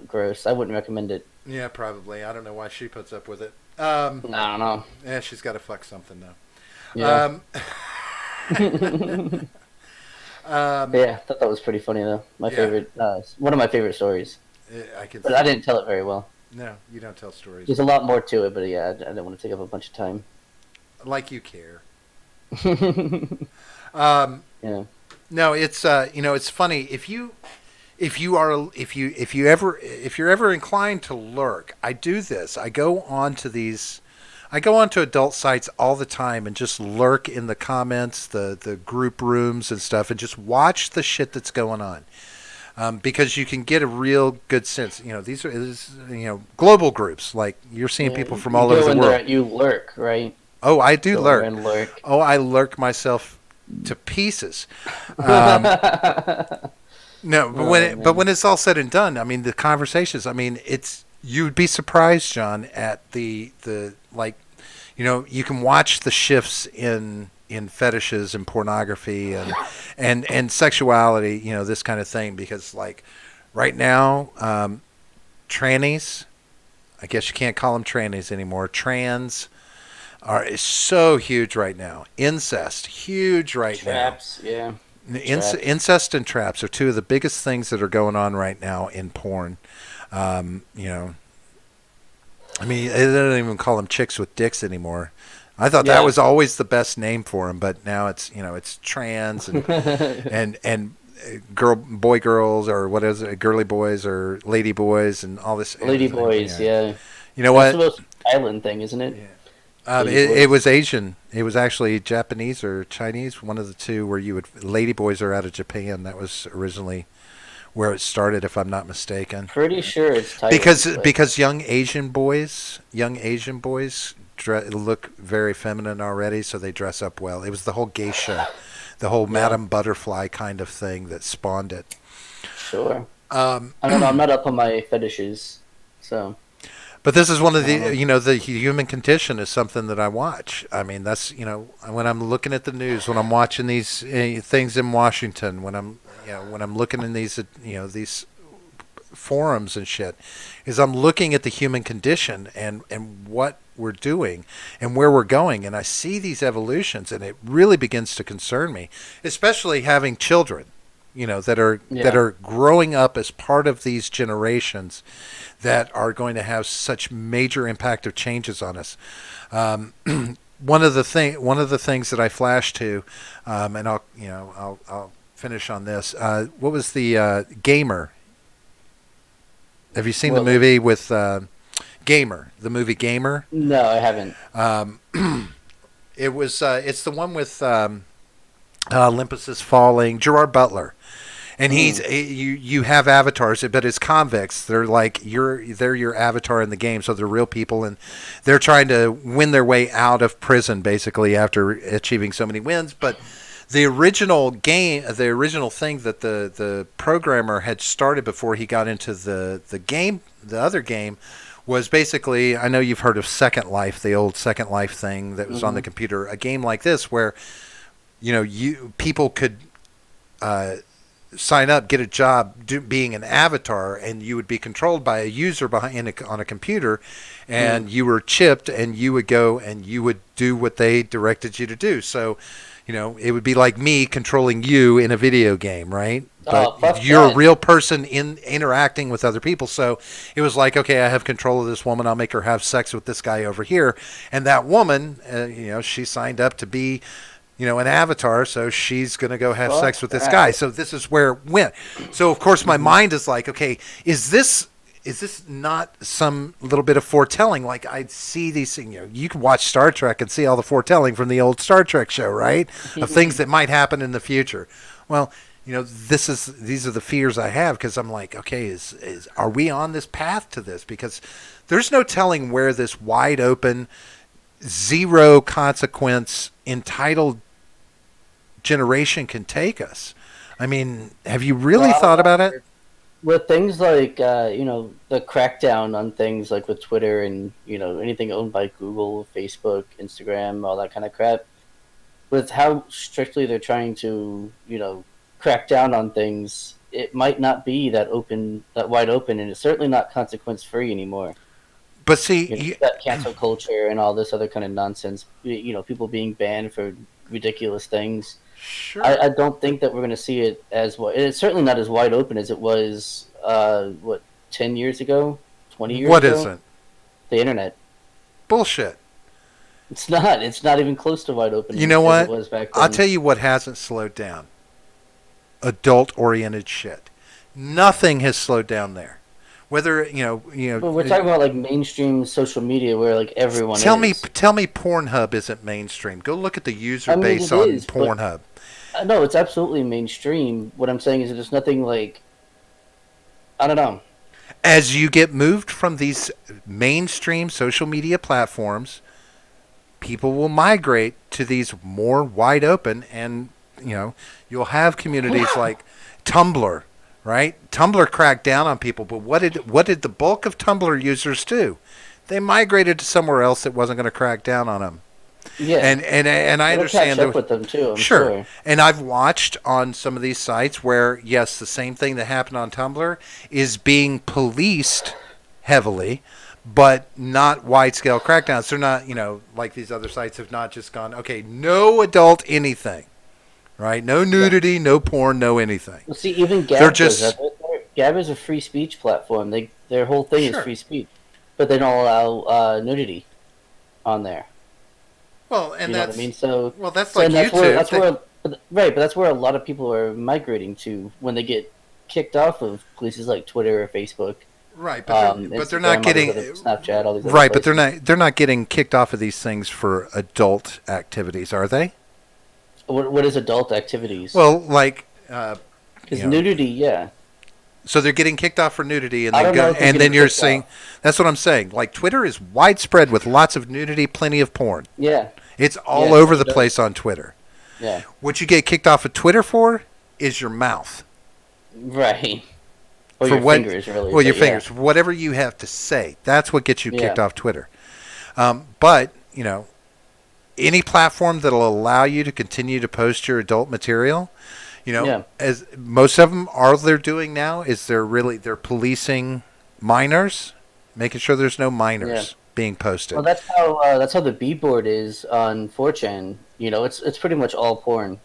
gross. I wouldn't recommend it. Yeah, probably. I don't know why she puts up with it. I don't know. Yeah, she's got to fuck something though. Yeah. Um, Yeah, I thought that was pretty funny though. My Yeah. favorite, one of my favorite stories. I can. But I didn't tell it very well. No, you don't tell stories There's a lot more to it, but yeah, I didn't want to take up a bunch of time. like you care. Yeah. No, it's it's funny if you're ever inclined to lurk. I do this. I go onto adult sites all the time and just lurk in the comments, the group rooms and stuff, and just watch the shit that's going on. Because you can get a real good sense. These are global groups. Like you're seeing Yeah, people from you all go over the in world. there, you lurk, right? Oh, I do Go lurk. and lurk. Oh, I lurk myself to pieces. No, but when it's all said and done, I mean the conversations. I mean you'd be surprised, John, at the like, you can watch the shifts in fetishes and pornography and sexuality, this kind of thing, because like right now, trannies, I guess you can't call them trannies anymore. Trans is so huge right now. Incest, huge right Traps, yeah. now. Traps. Incest and traps are two of the biggest things that are going on right now in porn. I mean, they don't even call them chicks with dicks anymimore. I thought that was always the best name for them, but now it's it's trans and boy girls, or what is it, girly boys or lady boys and all this. Lady boys, yeah. You know That's what? the most island thing, isn't it? Yeah. It was Asian. It was actually Japanese or Chinese, one of the two. Where lady boys are out of Japan. That was originally where it started, if I'm not mistaken. Pretty sure it's Thailand. Because young Asian boys look very feminine already, so they dress up well. It was the whole geisha, the whole Madame Butterfly kind of thing that spawned it. Sure. I don't know. I'm not up on my fetishes, so. But this is one of the, the human condition is something that I watch. I mean, that's, when I'm looking at the news, when I'm watching these things in Washington, when I'm looking in these, these forums and shit, is I'm looking at the human condition and what we're doing and where we're going. And I see these evolutions, and it really begins to concern me, especially having children, that are growing up as part of these generations that are going to have such major impact of changes on us. One of the things that I flashed to, and I'll finish on this. What was the Gamer? Have you seen the movie with Gamer? The movie Gamer? No, I haven't. It's the one with Olympus Is Falling, Gerard Butler. And you have avatars, but it's convicts. They're like they're your avatar in the game, so they're real people, and they're trying to win their way out of prison, basically, after achieving so many wins. But the original thing that the programmer had started before he got into the other game, was basically, I know you've heard of Second Life, the old Second Life thing that was on the computer. A game like this where people could sign up, get a job being an avatar, and you would be controlled by a user on a computer, and you were chipped, and you would go and you would do what they directed you to do. So, it would be like me controlling you in a video game, right? But you're a real person interacting with other people. So it was like, okay, I have control of this woman. I'll make her have sex with this guy over here. And that woman, she signed up to be an avatar, so she's going to go have sex with this guy. So this is where it went. So, of course, my mind is like, okay, is this not some little bit of foretelling? Like, I see these things, you can watch Star Trek and see all the foretelling from the old Star Trek show, right? Of things that might happen in the future. Well, these are the fears I have because I'm like, okay, are we on this path to this? Because there's no telling where this wide open, zero consequence, entitled generation can take us. I mean, have you really thought about it? With things like the crackdown on things like with Twitter and anything owned by Google, Facebook, Instagram, all that kind of crap, with how strictly they're trying to crack down on things, it might not be that wide open, and it's certainly not consequence free anymore. But see, that cancel culture and all this other kind of nonsense, people being banned for ridiculous things. sure. I don't think that we're going to see it as it's certainly not as wide open as it was 10 years ago, 20 years What ago. isn't? The internet. Bullshit. It's not even close to wide open. You know as what? It was back then. I'll tell you what hasn't slowed down. Adult-oriented shit. Nothing has slowed down there. Whether But we're talking about like mainstream social media where like everyone tell is. me Pornhub isn't mainstream. Go look at the user base it on is, Pornhub. No, it's absolutely mainstream. What I'm saying is that there's nothing like, I don't know. As you get moved from these mainstream social media platforms, people will migrate to these more wide open, and you'll have communities like Tumblr, right? Tumblr cracked down on people, but what did the bulk of Tumblr users do? They migrated to somewhere else that wasn't going to crack down on them. Yeah, and I understand catch up with them too. I'm sure. sure. And I've watched on some of these sites where yes, the same thing that happened on Tumblr is being policed heavily, but not wide scale crackdowns. They're not, like these other sites have not just gone, okay, no adult anything, right? No nudity, no porn, no anything. Well, see, even Gab They're just Gab is a free speech platform. Their whole thing is free speech, but they don't allow nudity on there. Well, and you know that's what I mean. So that's like YouTube. But that's where a lot of people are migrating to when they get kicked off of places like Twitter or Facebook. Right, but they're not getting Snapchat. All these right, but places. they're not getting kicked off of these things for adult activities, are they? What is adult activities? Well, like because nudity, yeah. So they're getting kicked off for nudity, and then you're saying that's what I'm saying. Like Twitter is widespread with lots of nudity, plenty of porn. Yeah, it's all over the place on Twitter. Yeah, what you get kicked off of Twitter for is your mouth, right? Or for your fingers, really. Well, your fingers, whatever you have to say, that's what gets you kicked off Twitter. But any platform that'll allow you to continue to post your adult material. As most of them they're doing now is they're policing minors, making sure there's no minors being posted. Well, that's how the B board is on 4chan. It's pretty much all porn,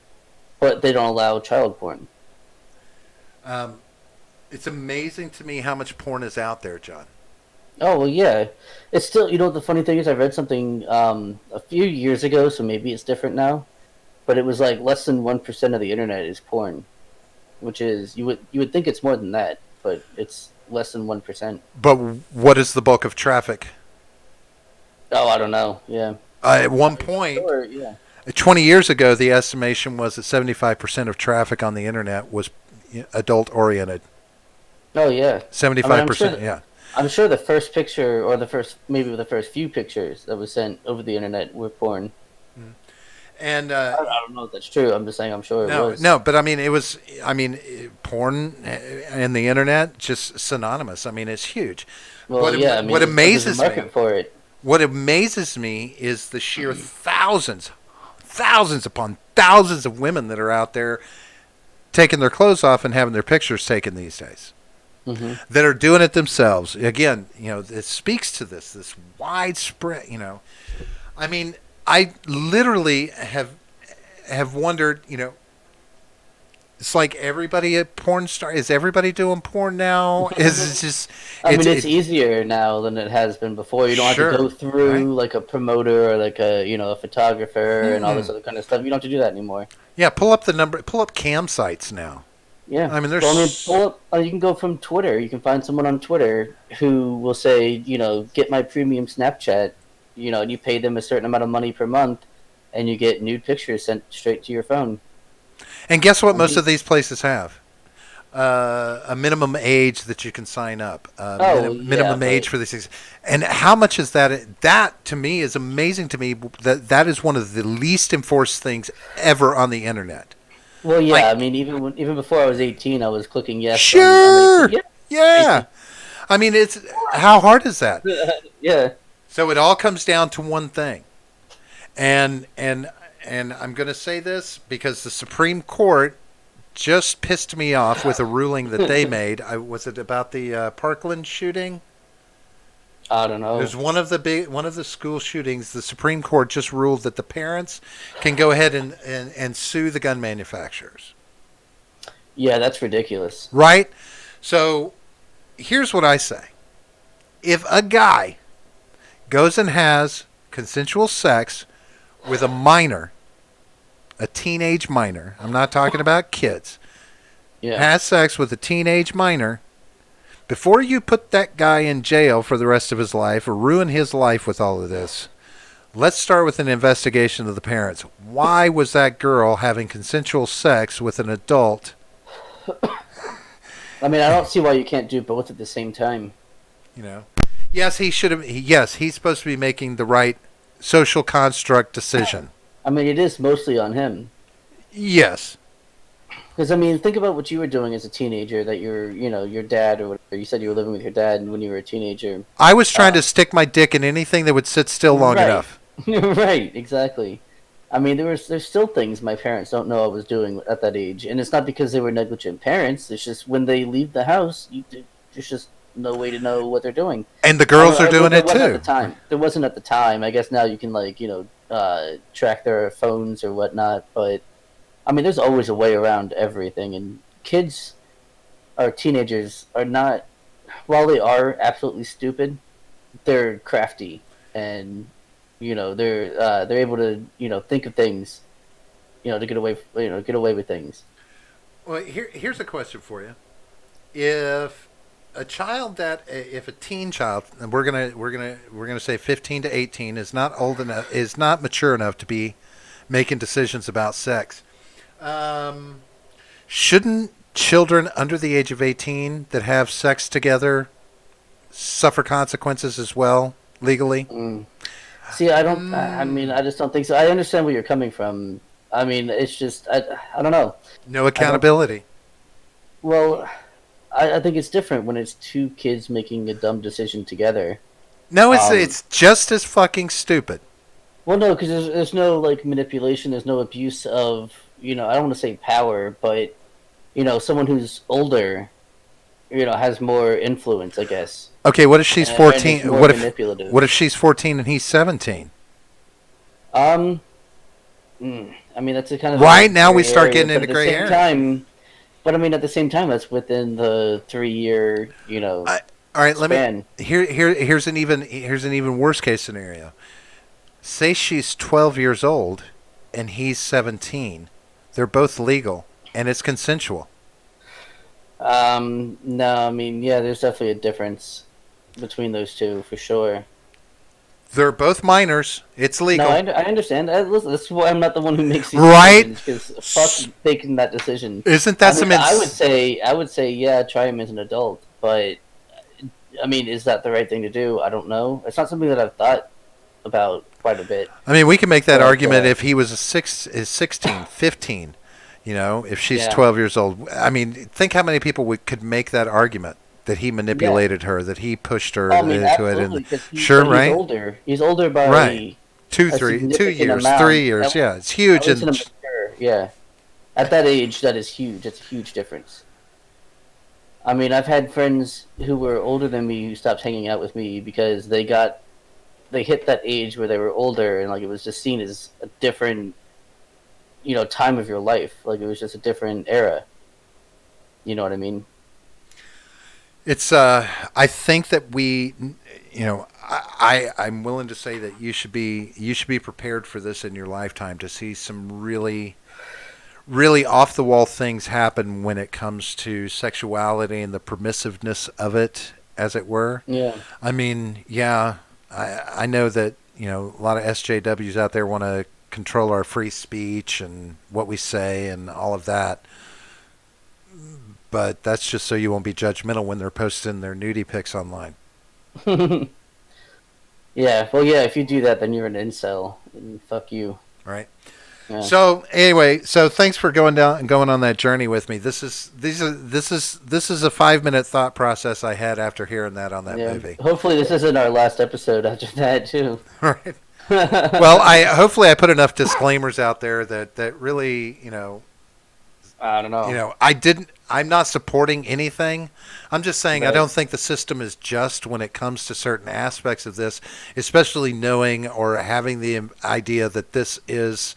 but they don't allow child porn. It's amazing to me how much porn is out there, John. Oh well, yeah. It's still the funny thing is I read something a few years ago, so maybe it's different now. But it was like less than 1% of the internet is porn, which is you would think it's more than that, but it's less than 1%. But what is the bulk of traffic? Oh, I don't know. Yeah. At one point, 20 years ago, the estimation was that 75% of traffic on the internet was adult oriented. Oh yeah. 75%. Yeah. I'm sure the first picture or the first few pictures that was sent over the internet were porn. And I don't know if that's true. I'm just saying I'm sure it was. No, but I mean, porn and the internet just synonymous. I mean, it's huge. Well, what amazes me for it. What amazes me is the sheer thousands upon thousands of women that are out there taking their clothes off and having their pictures taken these days. Mm-hmm. That are doing it themselves. Again, it speaks to this widespread. I mean, I literally have wondered. It's like everybody a porn star. Is everybody doing porn now? Is it just? It's easier now than it has been before. You don't have to go through like a promoter or like a photographer and all this other kind of stuff. You don't have to do that anymore. Yeah, pull up cam sites now. Yeah, I mean, pull up. You can go from Twitter. You can find someone on Twitter who will say, get my premium Snapchat. And you pay them a certain amount of money per month, and you get nude pictures sent straight to your phone. And guess what? Most of these places have a minimum age that you can sign up. Minimum age for these things. And how much is that? That to me is amazing to me. That is one of the least enforced things ever on the internet. Well, yeah. I mean, even before I was 18, I was clicking yes. Sure. Yeah. I mean, it's how hard is that? Yeah. So it all comes down to one thing, and I'm going to say this because the Supreme Court just pissed me off with a ruling that they made. Was it about the Parkland shooting? I don't know. There's one of the school shootings. The Supreme Court just ruled that the parents can go ahead and sue the gun manufacturers. Yeah, that's ridiculous. Right? So here's what I say. If a guy goes and has consensual sex with a minor, a teenage minor, I'm not talking about kids, has sex with a teenage minor, before you put that guy in jail for the rest of his life or ruin his life with all of this, let's start with an investigation of the parents. Why was that girl having consensual sex with an adult? I mean, I don't see why you can't do both at the same time. You know, yes, he should have. Yes, he's supposed to be making the right social construct decision. I mean, it is mostly on him. Yes. Because, I mean, think about what you were doing as a teenager, that your dad or whatever, you said you were living with your dad when you were a teenager. I was trying to stick my dick in anything that would sit still long enough. Right, exactly. I mean, there's still things my parents don't know I was doing at that age. And it's not because they were negligent parents. It's just when they leave the house, there's just no way to know what they're doing. And the girls are doing it too. At the time. There wasn't at the time. I guess now you can, track their phones or whatnot. But, I mean, there's always a way around everything. And kids or teenagers are not, while they are absolutely stupid, they're crafty. And, they're able to, think of things, to get away with things. Well, here's a question for you. If a teen child, and we're gonna say 15 to 18, is not mature enough to be making decisions about sex, shouldn't children under the age of 18 that have sex together suffer consequences as well legally? See, I don't. I mean, I just don't think so. I understand where you're coming from. I mean, it's just I don't know. No accountability. Well, I think it's different when it's two kids making a dumb decision together. No, it's just as fucking stupid. Well, no, because there's no manipulation. There's no abuse of I don't want to say power, but someone who's older, has more influence, I guess. Okay, what if she's 14? What if she's 14 and he's 17? I mean, that's a kind of right now we start getting into gray area. But I mean, at the same time, that's within the 3-year, all right, span. Here's an even worse case scenario. Say she's 12 years old and he's 17. They're both legal and it's consensual. No, I mean, yeah, there's definitely a difference between those two for sure. They're both minors. It's legal. No, I understand. Listen, that's why I'm not the one who makes these decisions. Because fuck making that decision. Isn't that I would say, yeah, try him as an adult. But, I mean, is that the right thing to do? I don't know. It's not something that I've thought about quite a bit. I mean, we can make that argument if he was 16, 15. If she's 12 years old. I mean, think how many people could make that argument. That he manipulated her, that he pushed her into it, and right? He's older by 2 years, 3 years. Yeah, it's huge. Yeah, at that age, that is huge. It's a huge difference. I mean, I've had friends who were older than me who stopped hanging out with me because they hit that age where they were older, and it was just seen as a different, time of your life. It was just a different era. You know what I mean? It's I think that we, I'm willing to say that you should be prepared for this in your lifetime to see some really, really off the wall things happen when it comes to sexuality and the permissiveness of it, as it were. Yeah. I mean, yeah, I know that a lot of SJWs out there want to control our free speech and what we say and all of that. But that's just so you won't be judgmental when they're posting their nudie pics online. Yeah, well, yeah. If you do that, then you're an incel, and fuck you. Right. Yeah. So anyway, so thanks for going on that journey with me. This is a 5-minute thought process I had after hearing that on that movie. Hopefully, this isn't our last episode after that too. Right. Well, hopefully I put enough disclaimers out there that really, I don't know. I'm not supporting anything. I'm just saying I Right. don't think the system is just when it comes to certain aspects of this, especially knowing or having the idea that this is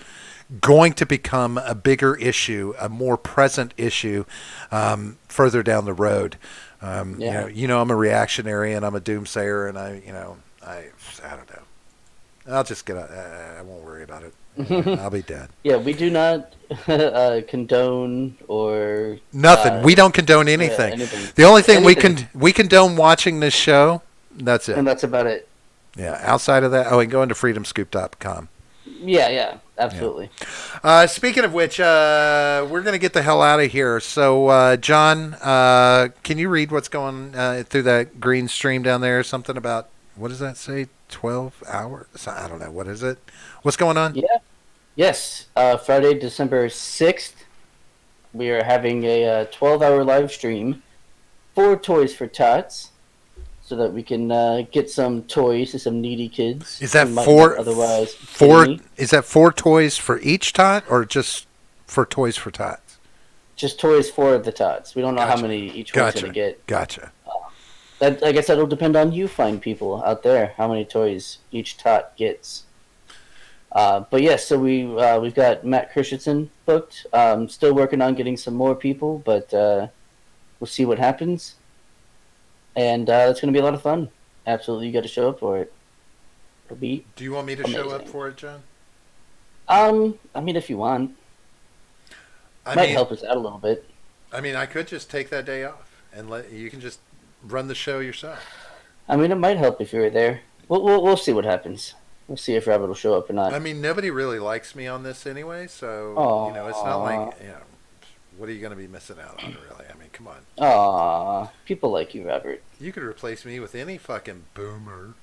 going to become a bigger issue, a more present issue further down the road. Yeah. I'm a reactionary and I'm a doomsayer, and I don't know. I'll just I won't worry about it. I'll be dead. Yeah, we do not condone or Nothing. We don't condone anything. anything. The only thing Anything. we condone watching this show. That's it. And that's about it. Yeah. Outside of that, and go into freedomscoop.com. Yeah, absolutely. Speaking of which, we're going to get the hell out of here. So, John, can you read what's going through that green stream down there? Something about, what does that say? 12 hours? I don't know. What is it? What's going on? Yeah. Yes. Friday, December 6th, we are having a 12-hour live stream for Toys for Tots, so that we can get some toys to some needy kids. Is that who might four? not otherwise Four? get any. Is that 4 toys for each tot, or just for Toys for Tots? Just toys for the tots. We don't know how Gotcha. many each one's going to get. Gotcha. That, I guess that'll depend on you fine people out there, how many toys each tot gets. But yes, so we've got Matt Christensen booked. Still working on getting some more people, but we'll see what happens. And it's going to be a lot of fun. Absolutely, you got to show up for it. It'll be Do you want me to show up amazing. for it, John? I mean, if you want, I might mean, help us out a little bit. I could just take that day off and you can just run the show yourself. I mean, it might help if you were there. We'll see what happens. We'll see if Rabbit will show up or not. I mean, nobody really likes me on this anyway, so it's not like what are you going to be missing out on, really? I mean, come on. Aw, people like you, Robert. You could replace me with any fucking boomer,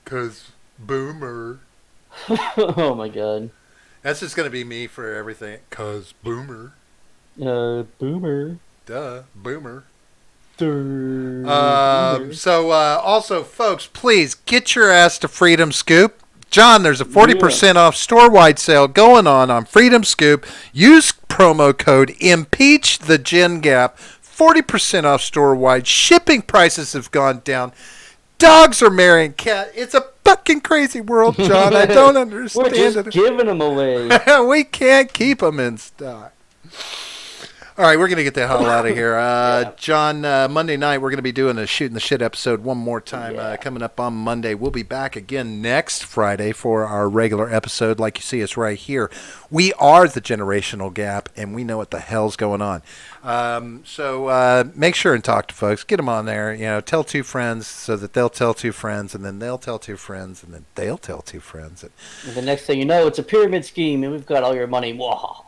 cause boomer. Oh my god. That's just going to be me for everything, cause boomer. Boomer. Duh, boomer. Boomer. So also, folks, please get your ass to Freedom Scoop. John, there's a 40% off store-wide sale going on Freedom Scoop. Use promo code Impeach the Gen Gap. 40% off store-wide. Shipping prices have gone down. Dogs are marrying cats. It's a fucking crazy world, John. I don't understand We're just it. giving them away. We can't keep them in stock. All right, we're going to get the hell out of here. John, Monday night, we're going to be doing a Shooting the Shit episode one more time coming up on Monday. We'll be back again next Friday for our regular episode. Like you see us right here. We are the generational gap, and we know what the hell's going on. So make sure and talk to folks. Get them on there. Tell 2 friends so that they'll tell 2 friends, and then they'll tell 2 friends, and then they'll tell 2 friends. And the next thing you know, it's a pyramid scheme, and we've got all your money. Wah.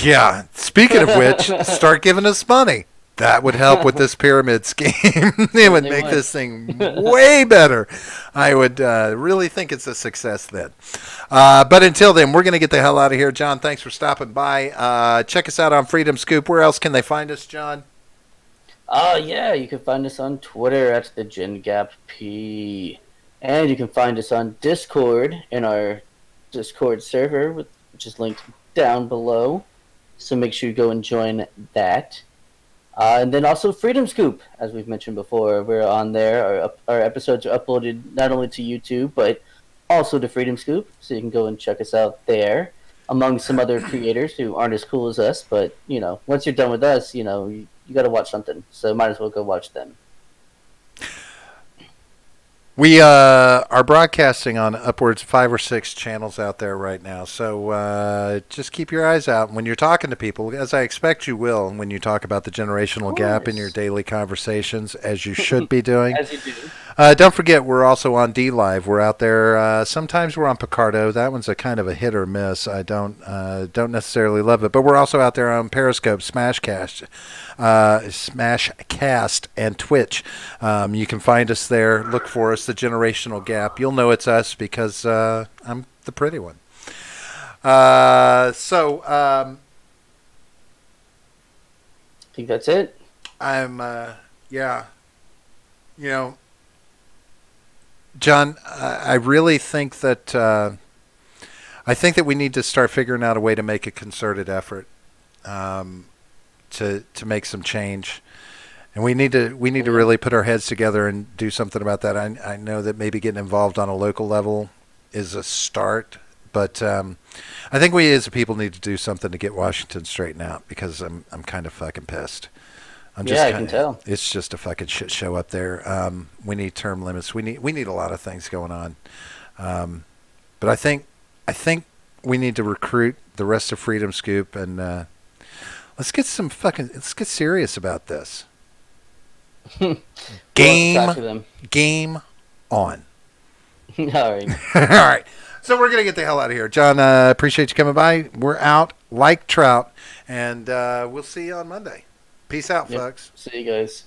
Yeah. Speaking of which, start giving us money. That would help with this pyramid scheme. It would make this thing way better. I would really think it's a success then. But until then, we're going to get the hell out of here. John, thanks for stopping by. Check us out on Freedom Scoop. Where else can they find us, John? Yeah, you can find us on Twitter at the Gen Gap P. And you can find us on Discord in our Discord server, which is linked down below. So make sure you go and join that. And then also Freedom Scoop, as we've mentioned before. We're on there. Our episodes are uploaded not only to YouTube, but also to Freedom Scoop. So you can go and check us out there, among some other creators who aren't as cool as us. But, once you're done with us, you got to watch something. So might as well go watch them. We are broadcasting on upwards 5 or 6 channels out there right now. So just keep your eyes out when you're talking to people, as I expect you will, when you talk about the generational gap in your daily conversations, as you should be doing. As you do. Don't forget, we're also on D Live. We're out there. Sometimes we're on Picardo. That one's a kind of a hit or miss. I don't necessarily love it, but we're also out there on Periscope, Smashcast, and Twitch. You can find us there. Look for us, The Generational Gap. You'll know it's us because I'm the pretty one. I think that's it. Yeah. You know, John, I really think that we need to start figuring out a way to make a concerted effort to make some change, and we need to really put our heads together and do something about that. I know that maybe getting involved on a local level is a start, but I think we as a people need to do something to get Washington straightened out because I'm kind of fucking pissed. I can tell. It's just a fucking shit show up there. We need term limits. We need a lot of things going on. But I think we need to recruit the rest of Freedom Scoop and let's get serious about this. Game on. All right. All right. So we're gonna get the hell out of here, John. Appreciate you coming by. We're out like trout, and we'll see you on Monday. Peace out, folks. See you guys.